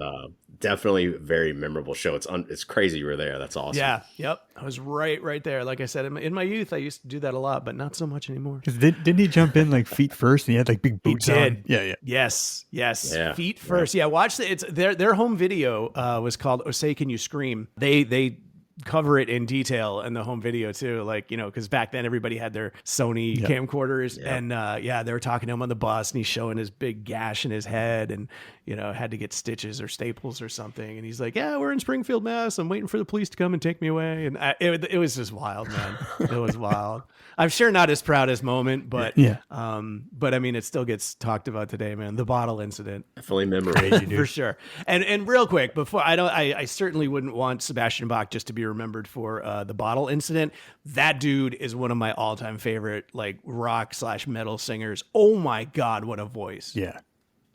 definitely a very memorable show. It's crazy you were there. That's awesome. Yeah. Yep. I was right there. Like I said, in my youth, I used to do that a lot, but not so much anymore. Because didn't he jump in like feet first and he had like big boots on? Yeah. Yes. Yeah. Feet first. Yeah. Watch it's their home video was called "Oh Say Can You Scream." They cover it in detail in the home video too, like, you know, because back then everybody had their Sony camcorders, and they were talking to him on the bus, and he's showing his big gash in his head, and, you know, had to get stitches or staples or something, and he's like, yeah, we're in Springfield, Mass, I'm waiting for the police to come and take me away, and it was just wild, man. It was wild. I'm sure not his proudest moment, but but I mean, it still gets talked about today, man. The bottle incident, Definitely memory. for sure. And real quick, before I certainly wouldn't want Sebastian Bach just to be remembered for the bottle incident. That dude is one of my all-time favorite like rock/metal singers. Oh my God, what a voice! Yeah,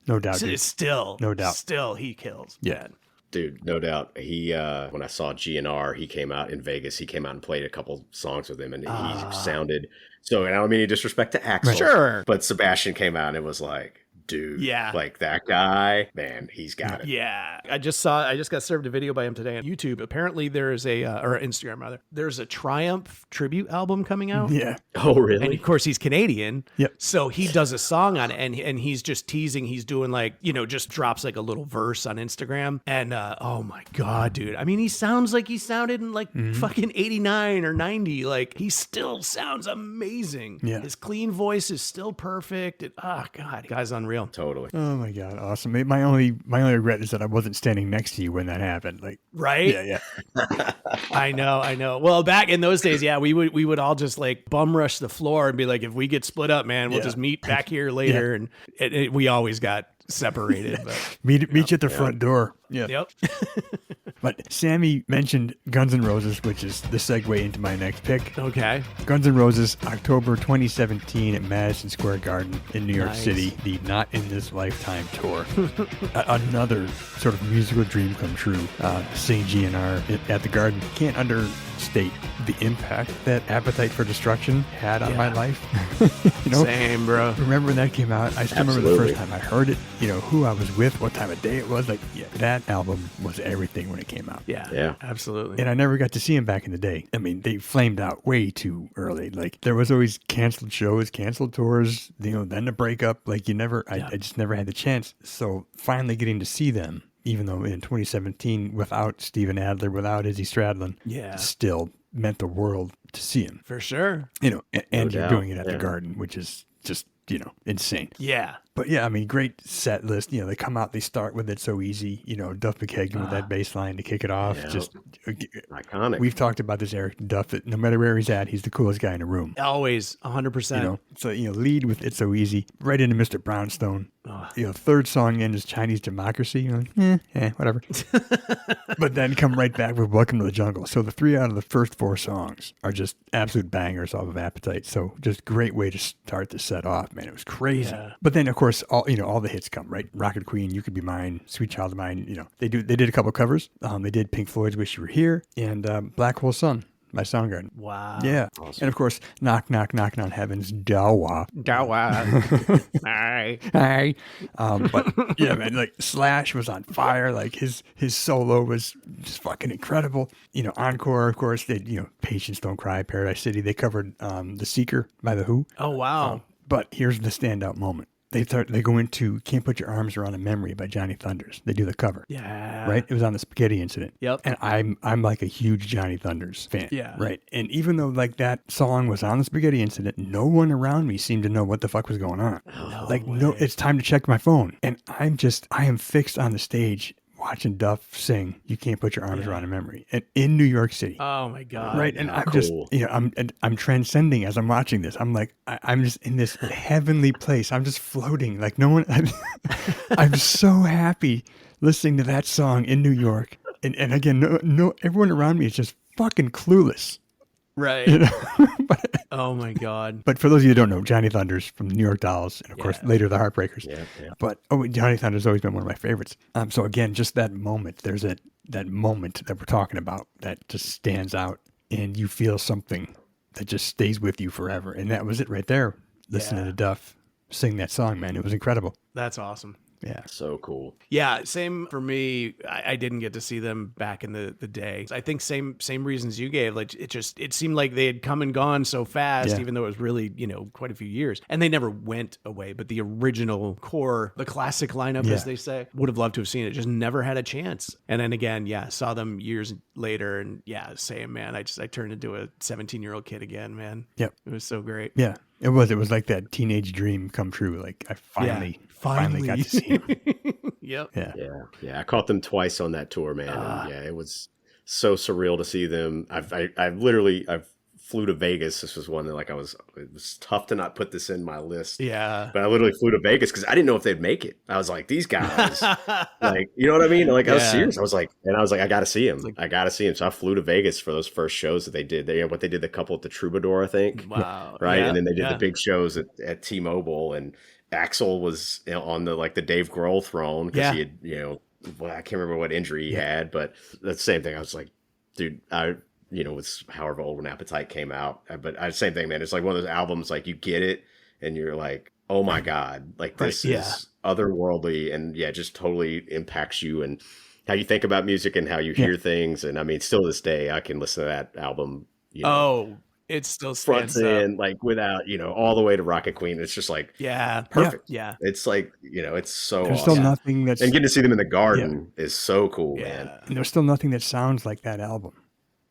no doubt. Dude. No doubt. doubt. Still, he kills. Yeah. Man. Dude, no doubt. He when I saw GNR, he came out in Vegas. He came out and played a couple songs with him, and he sounded so. And I don't mean any disrespect to Axl, Sure, but Sebastian came out and it was like, dude, like that guy, man, he's got it. Yeah, I just got served a video by him today on YouTube. Apparently, there is or Instagram rather. There's a Triumph tribute album coming out. Yeah. Oh, really? And of course, he's Canadian. Yep. So he does a song on it, and he's just teasing. He's doing like, you know, just drops like a little verse on Instagram. And oh my God, dude! I mean, he sounds like he sounded in like fucking 89 or 90. Like he still sounds amazing. Yeah. His clean voice is still perfect. And, oh God, guy's unreal. Totally. Oh my God, awesome! My only regret is that I wasn't standing next to you when that happened. Like, right? Yeah. I know. Well, back in those days, yeah, we would all just like bum rush the floor and be like, if we get split up, man, we'll just meet back here later. And we always got separated. But meet you at the front door. Yeah. Yep. But Sammy mentioned Guns N' Roses, which is the segue into my next pick. Okay. Guns N' Roses, October 2017 at Madison Square Garden in New York City, the Not In This Lifetime tour. Another sort of musical dream come true. Seeing GNR at the Garden. Can't understate the impact that Appetite for Destruction had on my life. You know, same, bro. Remember when that came out? I still remember the first time I heard it, you know, who I was with, what time of day it was. Like, that album was everything when it came out. Yeah, absolutely. And I never got to see him back in the day. I mean, they flamed out way too early. Like, there was always canceled shows, canceled tours, you know, then the breakup. Like, I just never had the chance. So finally getting to see them, even though in 2017, without Steven Adler, without Izzy Stradlin, still meant the world to see him. For sure. You know, and you're doing it at the Garden, which is just, you know, insane. Yeah. But yeah, I mean, great set list. You know, they come out, they start with It's So Easy. You know, Duff McKagan with that bass line to kick it off. Yeah. Just iconic. We've talked about this, Eric Duff, that no matter where he's at, he's the coolest guy in the room. Always, 100%. You know, so, you know, lead with It's So Easy, right into Mr. Brownstone. You know, third song in is Chinese Democracy. You're like, whatever. But then come right back with Welcome to the Jungle. So the 3 out of the first 4 songs are just absolute bangers off of Appetite. So just great way to start the set off, man. It was crazy. Yeah. But then, of course, all the hits come, right? Rocket Queen, You Could Be Mine, Sweet Child of Mine. You know, they did a couple covers. They did Pink Floyd's Wish You Were Here and Black Hole Sun by Soundgarden. Wow. Yeah. Awesome. And of course, Knock, Knock, Knocking on Heaven's Dawa. Hi. But yeah, man, like Slash was on fire. Like his solo was just fucking incredible. You know, Encore, of course, they, you know, Patience Don't Cry, Paradise City. They covered The Seeker by The Who. Oh, wow. But here's the standout moment. They go into Can't Put Your Arms Around a Memory by Johnny Thunders. They do the cover. Yeah. Right? It was on the Spaghetti Incident. Yep. And I'm like a huge Johnny Thunders fan. Yeah. Right. And even though like that song was on the Spaghetti Incident, no one around me seemed to know what the fuck was going on. No, it's time to check my phone. And I am fixed on the stage watching Duff sing You Can't Put Your Arms Around a Memory and in New York City. Oh my God. Right. And I'm just, you know, I'm transcending as I'm watching this. I'm like, I'm just in this heavenly place. I'm just floating. Like no one, I'm so happy listening to that song in New York. And again, no, everyone around me is just fucking clueless. Right. You know? Oh my God. But for those of you who don't know, Johnny Thunders from the New York Dolls, and of course later the Heartbreakers. Yeah. But Johnny Thunders has always been one of my favorites. So again, just that moment. There's that moment that we're talking about that just stands out, and you feel something that just stays with you forever. And that was it right there. Listening to Duff sing that song, man. It was incredible. That's awesome. Yeah. So cool. Yeah, same for me. I didn't get to see them back in the day. I think same reasons you gave. Like it seemed like they had come and gone so fast, even though it was really, quite a few years. And they never went away. But the original core, the classic lineup, as they say, would have loved to have seen it. Just never had a chance. And then again, saw them years later, and same, man. I turned into a 17-year-old kid again, man. Yep. It was so great. Yeah. It was like that teenage dream come true. Like I finally got to see him. Yep. Yeah. I caught them twice on that tour, man. And it was so surreal to see them. I've flew to Vegas. This was one that it was tough to not put this in my list. Yeah. But I literally flew to Vegas because I didn't know if they'd make it. I was like, these guys, you know what I mean? Like I was serious. I was like, I got to see him. I got to see him. So I flew to Vegas for those first shows that they did. They did the couple at the Troubadour, I think. Wow. Right. Yeah. And then they did the big shows at T-Mobile, and Axl was on the Dave Grohl throne because he had, I can't remember what injury he had, but that's the same thing. I was like, dude, with however old when Appetite came out, but same thing, man. It's like one of those albums, like you get it and you're like, oh my God, like this is otherworldly, and just totally impacts you and how you think about music and how you hear things. And I mean, still to this day, I can listen to that album. It still front stands in up. like without, all the way to Rocket Queen. It's just like, perfect. Yeah. It's like, it's so There's awesome. still nothing that's... And getting to see them in the Garden is so cool, man. And there's still nothing that sounds like that album.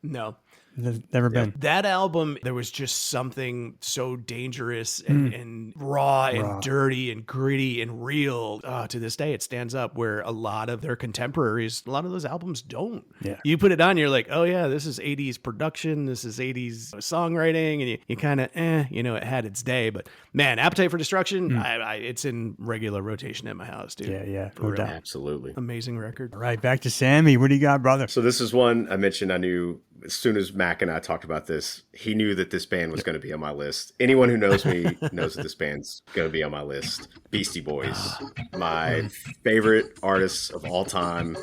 No. There's never been. That album, there was just something so dangerous and raw and dirty and gritty and real. To this day, it stands up, where a lot of their contemporaries, a lot of those albums don't. Yeah. You You put it on, you're like, oh yeah, this is 80s production, this is 80s songwriting, and you kind of, it had its day. But man, Appetite for Destruction, it's in regular rotation at my house, dude. Yeah. No doubt. Absolutely. Amazing record. All right, back to Sammy. What do you got, brother? So this is one I mentioned. I knew as soon as Mac and I talked about this, he knew that this band was going to be on my list. Anyone who knows me knows that this band's going to be on my list. Beastie Boys, my favorite artists of all time.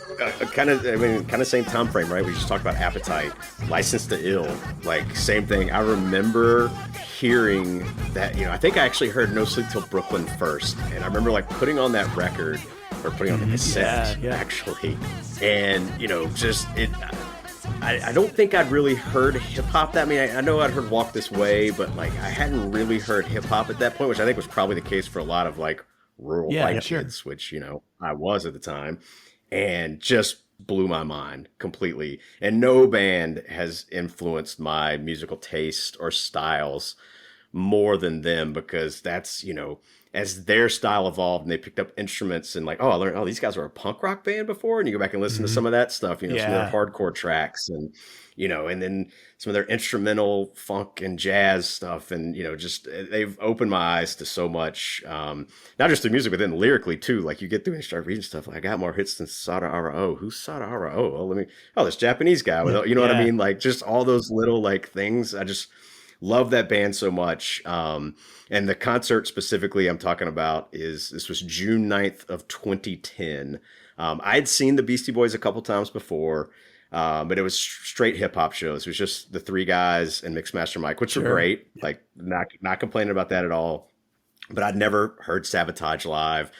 Kind of same time frame, right? We just talked about Appetite, License to Ill, like same thing. I remember hearing that, I think I actually heard No Sleep Till Brooklyn first, and I remember putting on that record, or putting on the cassette actually, and just it. I don't think I'd really heard hip hop. I mean, I know I'd heard Walk This Way, but I hadn't really heard hip hop at that point, which I think was probably the case for a lot of rural white kids, which I was at the time, and just blew my mind completely. And no band has influenced my musical taste or styles more than them, because that's, as their style evolved and they picked up instruments and I learned, these guys were a punk rock band before. And you go back and listen to some of that stuff, some of their hardcore tracks and, and then some of their instrumental funk and jazz stuff. And, just they've opened my eyes to so much, not just the music, but then lyrically too. You get through and start reading stuff. I got more hits than Sada Ara-O. Who's Sada Ara-O? This Japanese guy. You know what I mean? Just all those little things. I just love that band so much. And the concert specifically I'm talking about this was June 9th of 2010. I'd seen the Beastie Boys a couple times before, but it was straight hip hop shows. It was just the three guys and Mixmaster Mike, which were great. Not complaining about that at all. But I'd never heard Sabotage live.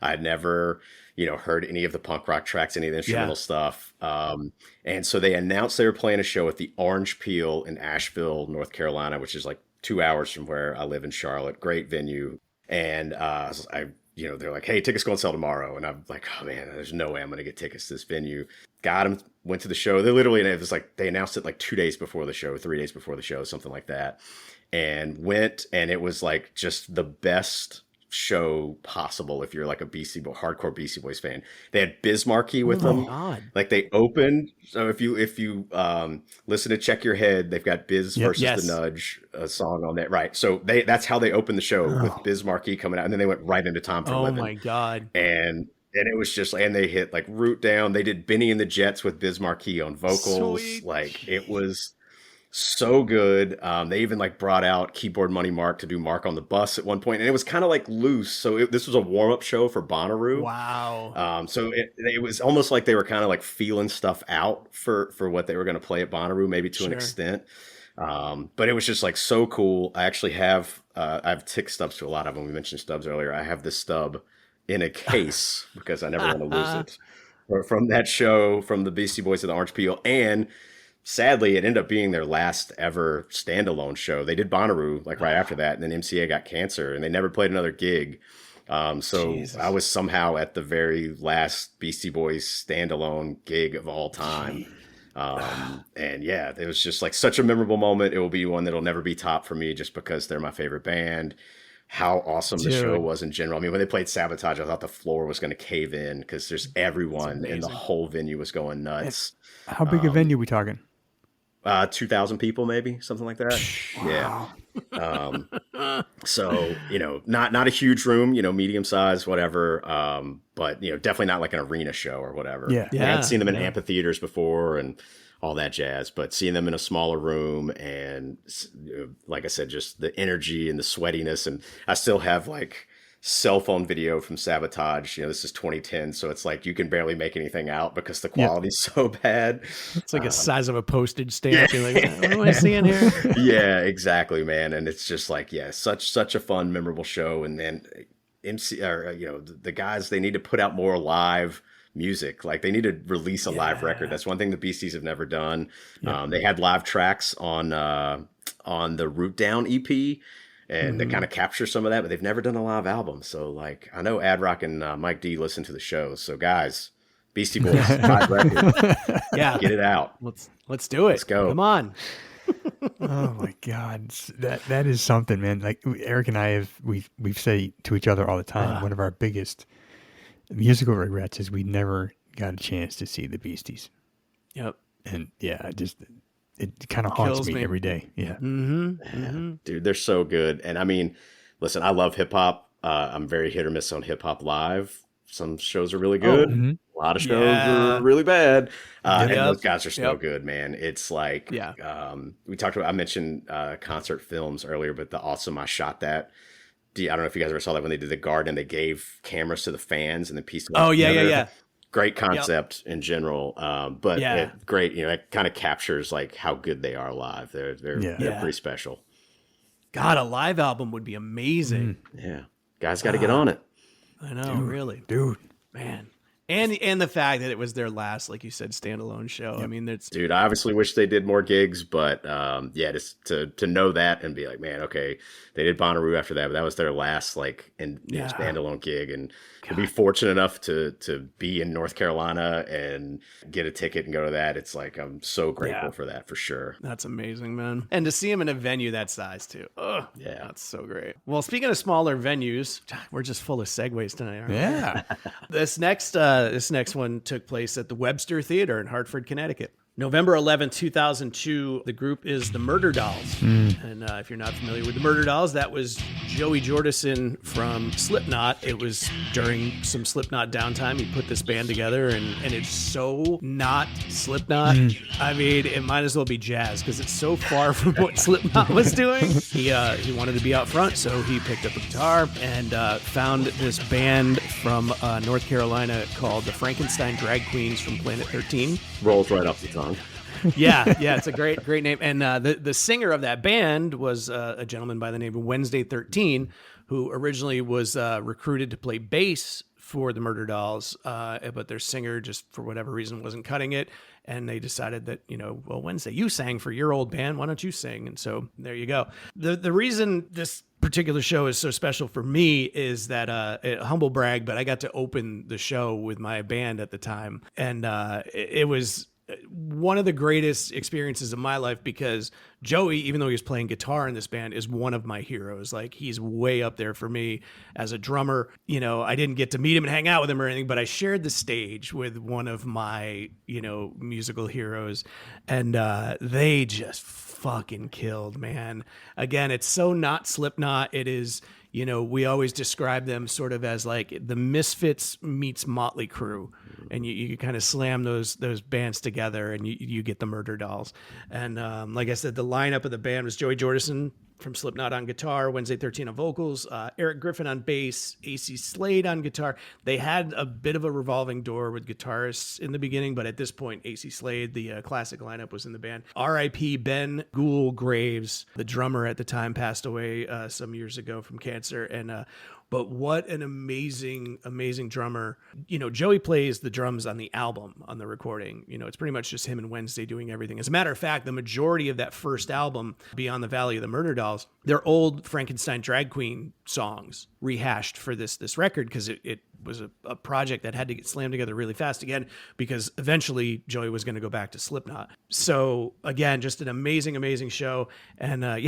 I'd never, heard any of the punk rock tracks, any of the instrumental stuff. And so they announced they were playing a show at the Orange Peel in Asheville, North Carolina, which is 2 hours from where I live in Charlotte. Great venue. And they're like, hey, tickets go on sale tomorrow. And I'm like, oh man, there's no way I'm going to get tickets to this venue. Got them, went to the show. They literally, it was they announced it 2 days before the show, 3 days before the show, something like that. And went, and it was just the best show possible if you're a hardcore Beastie Boys fan. They had Biz Markie with them. God. They opened. So if you listen to Check Your Head, they've got Biz versus the Nudge, a song on that. Right. So that's how they opened the show, with Biz Markie coming out, and then they went right into Time for Living. Oh my God. And it was just, and they hit Root Down. They did Benny and the Jets with Biz Markie on vocals. Sweet. It was So good. They even like brought out Keyboard Money Mark to do Mark on the Bus at one point, and it was kind of like loose. So this was a warm up show for Bonnaroo. Wow. So it was almost like they were kind of like feeling stuff out for what they were going to play at Bonnaroo, maybe to an Sure. extent. But it was just like so cool. I actually have I've ticked stubs to a lot of them. We mentioned stubs earlier. I have this stub in a case because I never want to lose it. From that show, from the Beastie Boys to the Orange Peel, and sadly, it ended up being their last ever standalone show. They did Bonnaroo like right after that, and then MCA got cancer, and they never played another gig. So Jesus. I was somehow at the very last Beastie Boys standalone gig of all time. And yeah, it was just like such a memorable moment. It will be one that'll never be topped for me just because they're my favorite band. How awesome the show was in general. I mean, when they played Sabotage, I thought the floor was going to cave in because there's everyone in the whole venue was going nuts. How big a venue we talking? 2,000 people, maybe something like that. Wow. Yeah. So, not a huge room, medium size, whatever. But, definitely not like an arena show or whatever. Yeah. Like, I'd seen them in amphitheaters before and all that jazz, but seeing them in a smaller room and, like I said, just the energy and the sweatiness. And I still have like cell phone video from Sabotage. This is 2010, so it's like you can barely make anything out because the quality's so bad. It's like the size of a postage stamp. You're like, what am I seeing here? Yeah, exactly, man. And it's just like, such a fun, memorable show. And then the guys, they need to put out more live music. Like they need to release a live record. That's one thing the Beasties have never done. They had live tracks on the Root Down EP. And they kind of capture some of that, but they've never done a live album. So, like, I know Ad Rock and Mike D listen to the show. So, guys, Beastie Boys, live record, Yeah. get it out. Let's do it. Let's go. Come on. Oh my God, that is something, man. Like Eric and I we've said to each other all the time. One of our biggest musical regrets is we never got a chance to see the Beasties. Yep. And yeah, it kind of haunts me every day. Yeah. Dude, they're so good. And I mean, listen, I love hip hop. I'm very hit or miss on hip hop live. Some shows are really good. A lot of shows are really bad. And those guys are so good, man. It's like, I mentioned concert films earlier, but the Awesome I Shot That. I don't know if you guys ever saw that when they did the Garden, they gave cameras to the fans and then pieced them together. Yeah. Great concept in general, but great. It kind of captures like how good they are live. They're pretty special. God, a live album would be amazing. Yeah, guys got to get on it. I know, really, Dude, man. And the fact that it was their last, like you said, standalone show. I mean, Dude, I obviously wish they did more gigs, but just to know that and be like, man, okay, they did Bonnaroo after that, but that was their last standalone gig, and to be fortunate enough to be in North Carolina and get a ticket and go to that, it's like I'm so grateful for that for sure. That's amazing, man. And to see him in a venue that size too. Oh, yeah, that's so great. Well, speaking of smaller venues, we're just full of segues tonight, aren't we? yeah. This next one took place at the Webster Theater in Hartford, Connecticut. November 11th, 2002, the group is the Murder Dolls. And if you're not familiar with the Murder Dolls, that was Joey Jordison from Slipknot. It was during some Slipknot downtime. He put this band together, and it's so not Slipknot. I mean, it might as well be jazz because it's so far from what Slipknot was doing. He wanted to be out front, so he picked up a guitar and found this band from North Carolina called the Frankenstein Drag Queens from Planet 13. Rolls right off the tongue. yeah, it's a great name. And the singer of that band was a gentleman by the name of Wednesday 13, who originally was recruited to play bass for the Murder Dolls, but their singer just for whatever reason wasn't cutting it, and they decided that, well, Wednesday, you sang for your old band, why don't you sing? And so there you go. The reason this particular show is so special for me is that humble brag, but I got to open the show with my band at the time, and it was one of the greatest experiences of my life because Joey, even though he was playing guitar in this band, is one of my heroes. Like, he's way up there for me as a drummer. I didn't get to meet him and hang out with him or anything, but I shared the stage with one of my, musical heroes, and they just fucking killed, man. Again, it's so not Slipknot. It is, we always describe them sort of as like the Misfits meets Motley Crue. and you kind of slam those bands together, and you get the Murder Dolls. And like I said, the lineup of the band was Joey Jordison from Slipknot on guitar, Wednesday 13 on vocals, Eric Griffin on bass, AC Slade on guitar. They had a bit of a revolving door with guitarists in the beginning, but at this point, AC Slade, the classic lineup, was in the band. R.I.P. Ben Ghoul Graves, the drummer at the time, passed away some years ago from cancer. And but what an amazing, amazing drummer. You know, Joey plays the drums on the album, on the recording. You know, it's pretty much just him and Wednesday doing everything. As a matter of fact, the majority of that first album, Beyond the Valley of the Murder Dolls, they're old Frankenstein drag queen songs rehashed for this record, because it was a project that had to get slammed together really fast again, because eventually Joey was going to go back to Slipknot. So again, just an amazing, amazing show. And I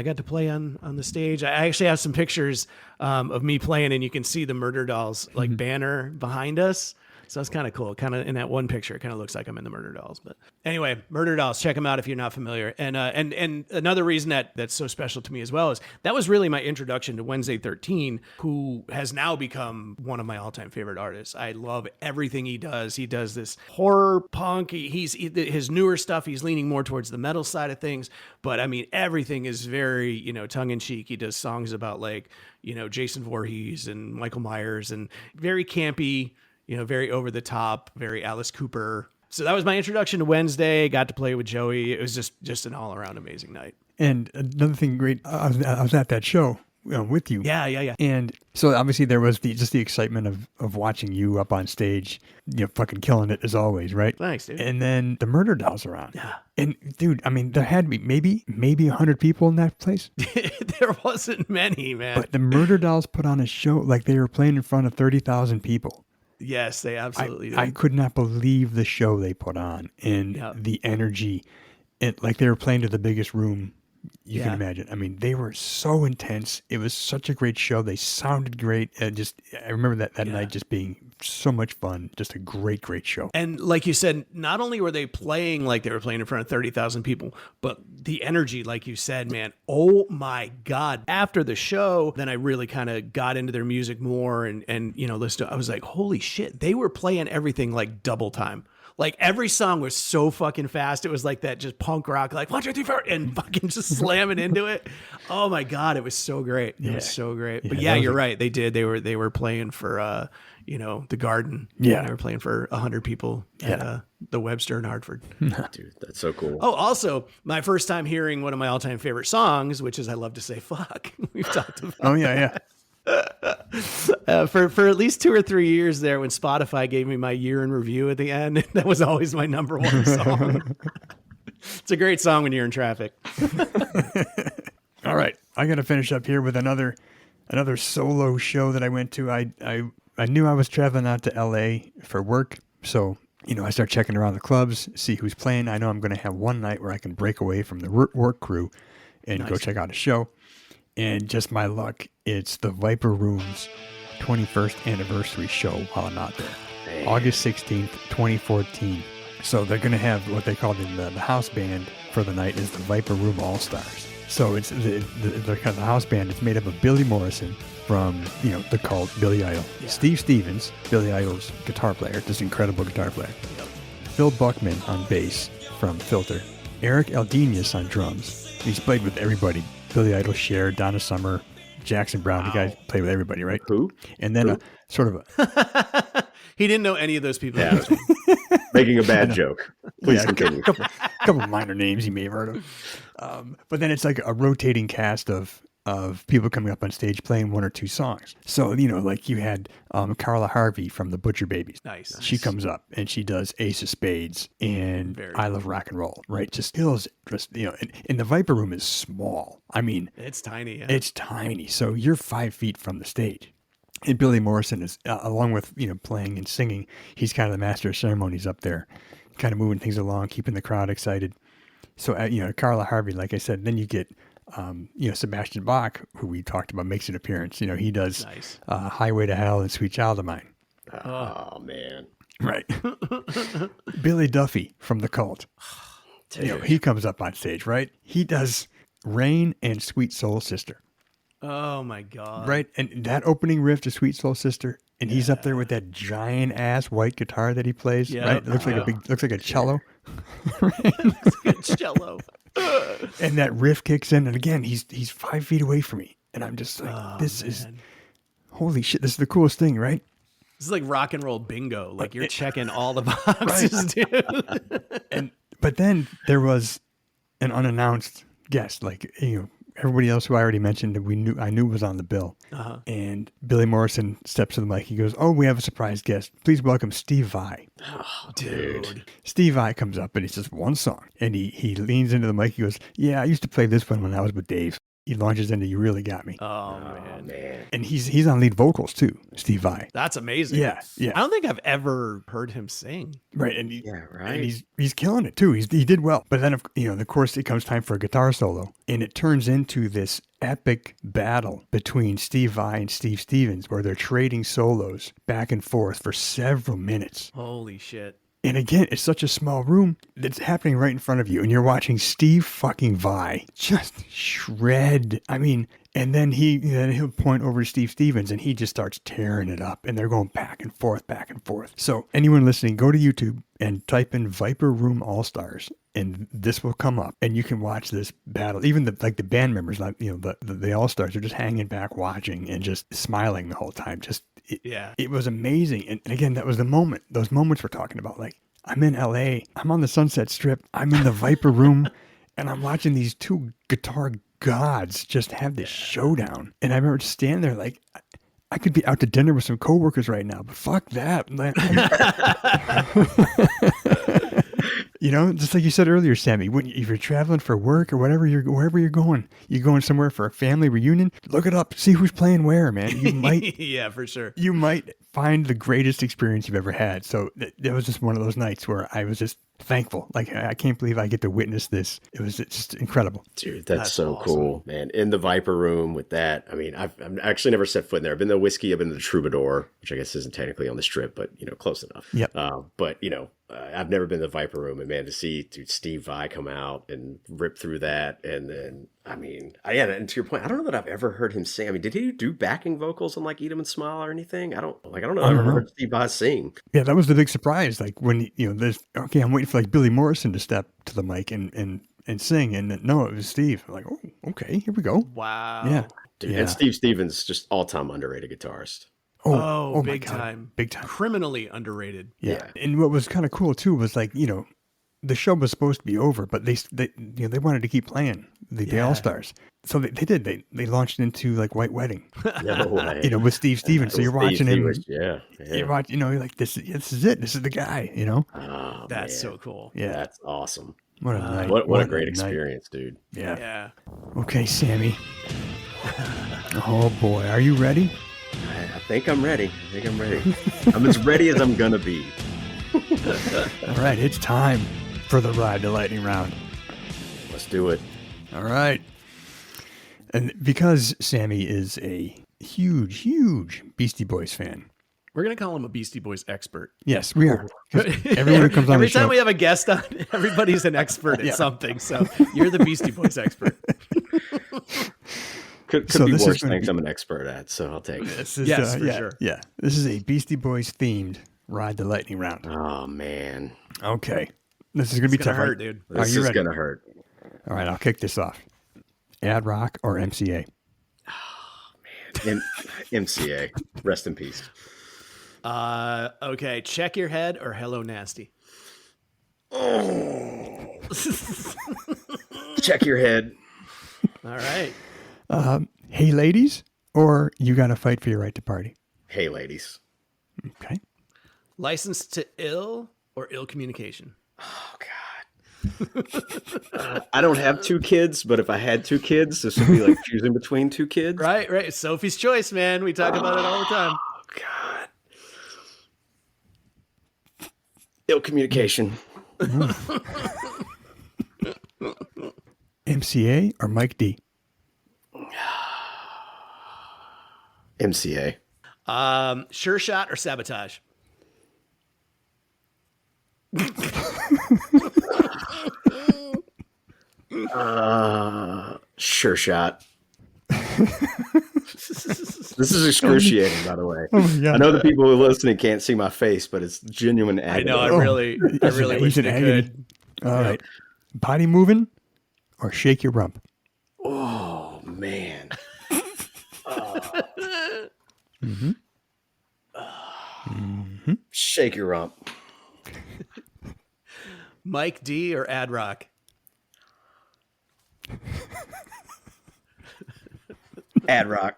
got to play on the stage. I actually have some pictures of me playing, and you can see the Murder Dolls like banner behind us. So that's kind of cool. Kind of in that one picture, it kind of looks like I'm in the Murder Dolls. But anyway, Murder Dolls, check them out if you're not familiar. And another reason that's so special to me as well is that was really my introduction to Wednesday 13, who has now become one of my all-time favorite artists. I love everything he does. He does this horror punk. His newer stuff, he's leaning more towards the metal side of things. But I mean, everything is very, you know, tongue-in-cheek. He does songs about, like, you know, Jason Voorhees and Michael Myers, and very campy, you know, very over the top, very Alice Cooper. So that was my introduction to Wednesday. Got to play with Joey. It was just an all around amazing night. And another thing great, I was at that show with you. Yeah. And so obviously there was the excitement of watching you up on stage, you know, fucking killing it as always, right? Thanks, dude. And then the Murder Dolls around. Yeah. And dude, I mean, there had to be maybe 100 people in that place. There wasn't many, man. But the Murder Dolls put on a show like they were playing in front of 30,000 people. Yes, they absolutely did. I could not believe the show they put on, and the energy. Like they were playing to the biggest room you can imagine. I mean, they were so intense. It was such a great show. They sounded great. And I remember that night just being so much fun. Just a great, great show. And like you said, not only were they playing like they were playing in front of 30,000 people, but the energy, like you said, man, oh my God. After the show, then I really kind of got into their music more and you know, listened to, I was like, holy shit, they were playing everything like double time. Like every song was so fucking fast. It was like that just punk rock, like 1, 2, 3, 4, and fucking just slamming into it. Oh my God, it was so great. It was so great. But yeah, you're right. They did. They were playing for you know, the Garden. Yeah, they were playing for 100 people at the Webster in Hartford. Dude, that's so cool. Oh, also my first time hearing one of my all-time favorite songs, which is I Love to Say Fuck. We've talked about. Oh yeah. For at least 2 or 3 years there, when Spotify gave me my year in review at the end, that was always my number one song. It's a great song when you're in traffic. All right, I got to finish up here with another solo show that I went to. I knew I was traveling out to LA for work, so you know I start checking around the clubs, see who's playing. I know I'm going to have one night where I can break away from the work crew and go check out a show. And just my luck, it's the Viper Room's 21st anniversary show while I'm out there. Dang. August 16th, 2014. So they're going to have what they call the house band for the night is the Viper Room All-Stars. So it's the house band. It's made up of Billy Morrison from, you know, the cult, Billy Idol. Yeah. Steve Stevens, Billy Idol's guitar player, this incredible guitar player. Yep. Phil Buckman on bass from Filter. Eric Aldenius on drums. He's played with everybody. Billy Idol, Cher, Donna Summer, Jackson Brown. Wow. You guys play with everybody, right? Who? And then he didn't know any of those people. Yeah. Making a bad joke. Please continue. A couple of minor names you may have heard of. But then it's like a rotating cast of people coming up on stage playing 1 or 2 songs. So, you know, like you had Carla Harvey from the Butcher Babies. Nice. She comes up and she does Ace of Spades and Very I Love Rock and Roll, right? Just kills, you know, and the Viper Room is small. I mean, it's tiny. Yeah. It's tiny. So you're 5 feet from the stage. And Billy Morrison is, along with, you know, playing and singing, he's kind of the master of ceremonies up there, kind of moving things along, keeping the crowd excited. So, you know, Carla Harvey, like I said, then you get, you know, Sebastian Bach, who we talked about, makes an appearance. You know, he does Highway to Hell and Sweet Child of Mine. Oh, man. Right. Billy Duffy from the Cult. You know, he comes up on stage, right? He does Rain and Sweet Soul Sister. Oh my God. Right? And that opening riff to Sweet Soul Sister, and he's up there with that giant ass white guitar that he plays, Yep, right? It looks like looks like a cello. Good cello. And that riff kicks in, and again, he's 5 feet away from me. And I'm just like, this is holy shit, this is the coolest thing, right? This is like rock and roll bingo. Like you're checking all the boxes, dude. But then there was an unannounced guest, like, everybody else who I already mentioned that I knew was on the bill. And Billy Morrison steps to the mic. He goes, "Oh, we have a surprise guest. Please welcome Steve Vai." Oh, dude. Steve Vai comes up and he says one song. And he leans into the mic. He goes, "Yeah, I used to play this one when I was with Dave." He launches into "You Really Got Me." Oh, man. And he's on lead vocals too, Steve Vai. That's amazing. Yeah. I don't think I've ever heard him sing. Right. And right. he's killing it too. He did well. But then, of course, it comes time for a guitar solo. And it turns into this epic battle between Steve Vai and Steve Stevens, where they're trading solos back and forth for several minutes. Holy shit. And again, it's such a small room that's happening right in front of you. And you're watching Steve fucking Vai just shred. I mean, and then he'll point over to Steve Stevens and he just starts tearing it up. And they're going back and forth, back and forth. So anyone listening, go to YouTube and type in Viper Room All-Stars. And this will come up, and you can watch this battle. Even the band members, like the All-Stars, are just hanging back, watching, and just smiling the whole time. It was amazing. And again, that was the moment. Those moments we're talking about. Like, I'm in LA, I'm on the Sunset Strip, I'm in the Viper Room, and I'm watching these two guitar gods just have this showdown. And I remember just standing there like, I could be out to dinner with some coworkers right now, but fuck that. Just like you said earlier, Sammy, if you're traveling for work or wherever you're going somewhere for a family reunion, look it up, see who's playing where, man. You might, yeah, for sure. You might find the greatest experience you've ever had. So that was just one of those nights where I was just thankful. Like, I can't believe I get to witness this. It was just incredible. Dude, that's so awesome. Cool, man. In the Viper Room with that. I mean, I've actually never set foot in there. I've been to the Whiskey, I've been to the Troubadour, which I guess isn't technically on the Strip, but, close enough. Yep. But, I've never been to the Viper Room, and man, to see Steve Vai come out and rip through that. And then, and to your point, I don't know that I've ever heard him sing. I mean, did he do backing vocals on like Eat 'Em and Smile or anything? I don't know. I've ever heard Steve Vai sing. Yeah, that was the big surprise. Like when, I'm waiting for like Billy Morrison to step to the mic and sing. And no, it was Steve. I'm like, oh, okay, here we go. Wow. Yeah. Dude, and Steve Stevens, just all-time underrated guitarist. Oh, big time. Big time. Criminally underrated. Yeah. And what was kind of cool too was like, the show was supposed to be over, but they wanted to keep playing the All-Stars. So they did. They launched into like White Wedding. No way. With Steve Stevens. So you're watching him. Yeah. You're watching, you're like, this is it. This is the guy, Oh, that's so cool. Yeah. That's awesome. What a night. What a great experience, dude. Yeah. Okay, Sammy. Oh boy, are you ready? I think I'm ready. I'm as ready as I'm gonna be. All right, it's time for the Ride the Lightning round. Let's do it. All right. And because Sammy is a huge Beastie Boys fan. We're going to call him a Beastie Boys expert. Yes, we are. Everyone who comes on Every the show. time we have a guest on, everybody's an expert at something. So you're the Beastie Boys expert. Could be worse things I'm an expert at, so I'll take it. Yes, for sure. Yeah. This is a Beastie Boys themed Ride the Lightning round. Oh, man. Okay. This is going to be tough. Hurt, dude. This is going to hurt. All right, I'll kick this off. Ad Rock or MCA? Oh, man. MCA. Rest in peace. Okay. Check Your Head or Hello Nasty? Oh. Check Your Head. All right. Hey Ladies or You Gotta Fight for Your Right to Party? Hey Ladies. Okay. License to Ill or Ill Communication? Oh, God. I don't have two kids, but if I had two kids, this would be like choosing between two kids. Right. Sophie's Choice, man. We talk about it all the time. Oh, God. Ill Communication. MCA or Mike D? MCA. Sure Shot or Sabotage? Sure Shot. This is excruciating, by the way. Oh my God. I know the people who are listening can't see my face, but it's genuine agony. I know. I really wish he's in they agony. could. All right. Body moving or shake your rump? Oh, man. Shake your rump. Mike D or Ad Rock? Ad Rock.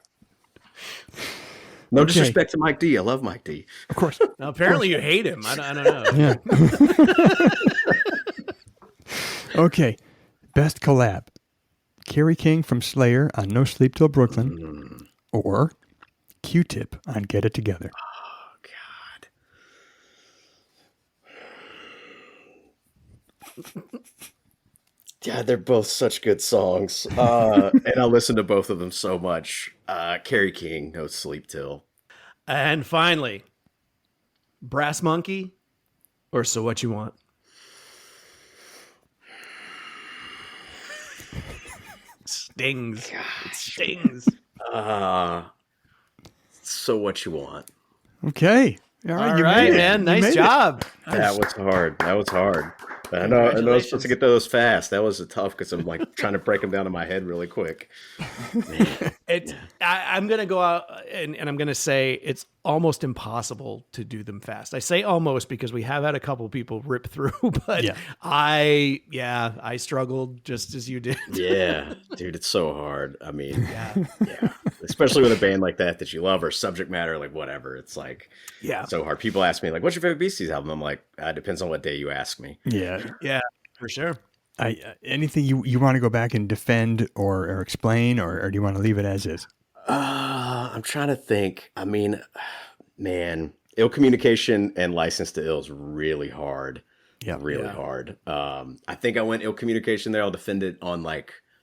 No disrespect to Mike D. I love Mike D. Of course. Now, apparently you hate him. I don't know. Yeah. Okay. Best collab. Kerry King from Slayer on No Sleep Till Brooklyn or Q-Tip on Get It Together. Oh, God. Yeah, they're both such good songs. And I listen to both of them so much. Kerry King, No Sleep Till. And finally, Brass Monkey or So What You Want? Stings. It stings. So What You Want. Okay. All right, man. Nice job. That was hard. I know I'm supposed to get those fast. That was tough because I'm like trying to break them down in my head really quick. I'm going to go out and I'm going to say it's almost impossible to do them fast. I say almost because we have had a couple people rip through, but I struggled just as you did. Yeah, dude, it's so hard. I mean, yeah. Especially with a band like that you love or subject matter, like whatever. It's like, so hard. People ask me like, what's your favorite Beasties album? I'm like, it depends on what day you ask me. Yeah, for sure. Anything you want to go back and defend or explain, or do you want to leave it as is? I'm trying to think. I mean, man, ill communication and License to Ill is really hard. Really hard. I think I went ill communication there. I'll defend it on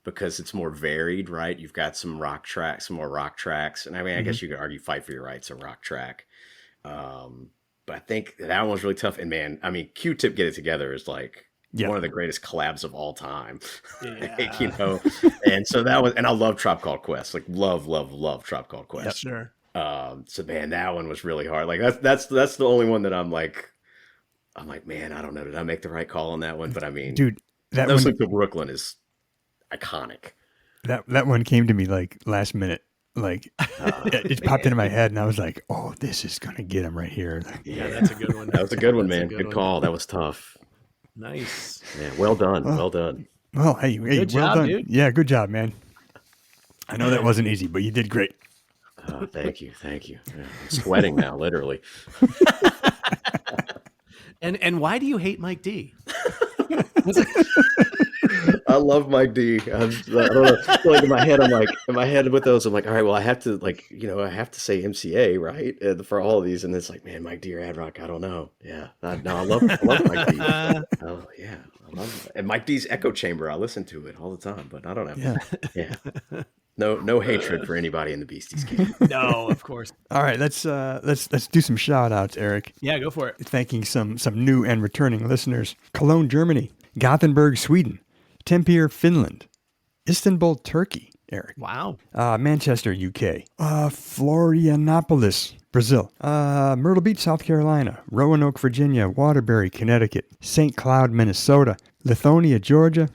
because it's more varied, right? You've got some more rock tracks. And I mean, I guess you could argue Fight for Your Rights, a rock track. But I think that one was really tough. And man, I mean, Q-Tip Get It Together is one of the greatest collabs of all time. And so that was, and I love Trop Called Quest, love Trop Called Quest. Sure. So man, that one was really hard. That's the only one that I'm like, man, I don't know. Did I make the right call on that one? But I mean, dude, that No one, Sleep Till Brooklyn is iconic. That one came to me last minute. It popped into my head, and I was like, "Oh, this is gonna get him right here." Yeah, that's a good one. That was a good one, man. Good call. That was tough. Nice. Yeah, well done. Well done. Well, hey, good well job, done. dude. Yeah, good job, man. I know that wasn't easy, but you did great. Oh, thank you. Yeah, I'm sweating now, literally. And why do you hate Mike D? I love Mike D. I don't know. I feel in my head with those, I'm like, all right, well, I have to I have to say MCA, right? For all of these. And it's like, man, Mike D or Ad Rock, I don't know. Yeah. I love Mike D. Oh, yeah. I love it. And Mike D's Echo Chamber, I listen to it all the time, but I don't know. Yeah. No hatred for anybody in the Beasties camp. No, of course. All right, let's do some shout outs, Eric. Yeah, go for it. Thanking some new and returning listeners. Cologne, Germany. Gothenburg, Sweden. Tampere, Finland. Istanbul, Turkey, Eric. Wow. Manchester, UK. Florianopolis, Brazil. Myrtle Beach, South Carolina. Roanoke, Virginia. Waterbury, Connecticut. St. Cloud, Minnesota. Lithonia, Georgia.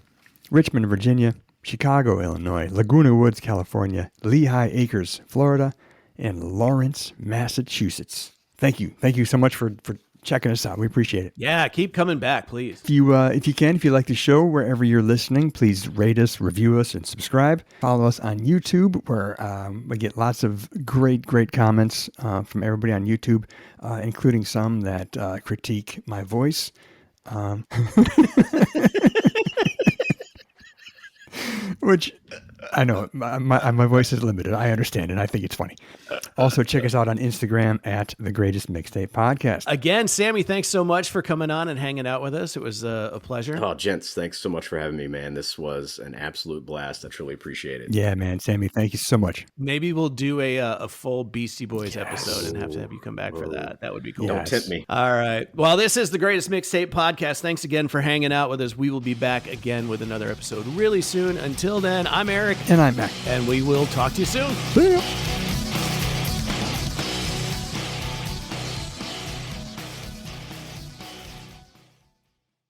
Richmond, Virginia. Chicago, Illinois. Laguna Woods, California. Lehigh Acres, Florida. And Lawrence, Massachusetts. Thank you. Thank you so much for checking us out. We appreciate it. Yeah, keep coming back, please. If you like the show, wherever you're listening, please rate us, review us, and subscribe. Follow us on YouTube, where we get lots of great comments from everybody on YouTube, including some that critique my voice. Which I know my voice is limited. I understand, and I think it's funny. Also, check us out on Instagram at The Greatest Mixtape Podcast. Again, Sammy, thanks so much for coming on and hanging out with us. It was a pleasure. Oh, gents, thanks so much for having me, man. This was an absolute blast. I truly appreciate it. Yeah, man. Sammy, thank you so much. Maybe we'll do a full Beastie Boys episode and have to have you come back for that. That would be cool. Don't tempt me. All right. Well, this is the Greatest Mixtape Podcast. Thanks again for hanging out with us. We will be back again with another episode really soon. Until then, I'm Eric. And I'm Mac. And we will talk to you soon. See ya.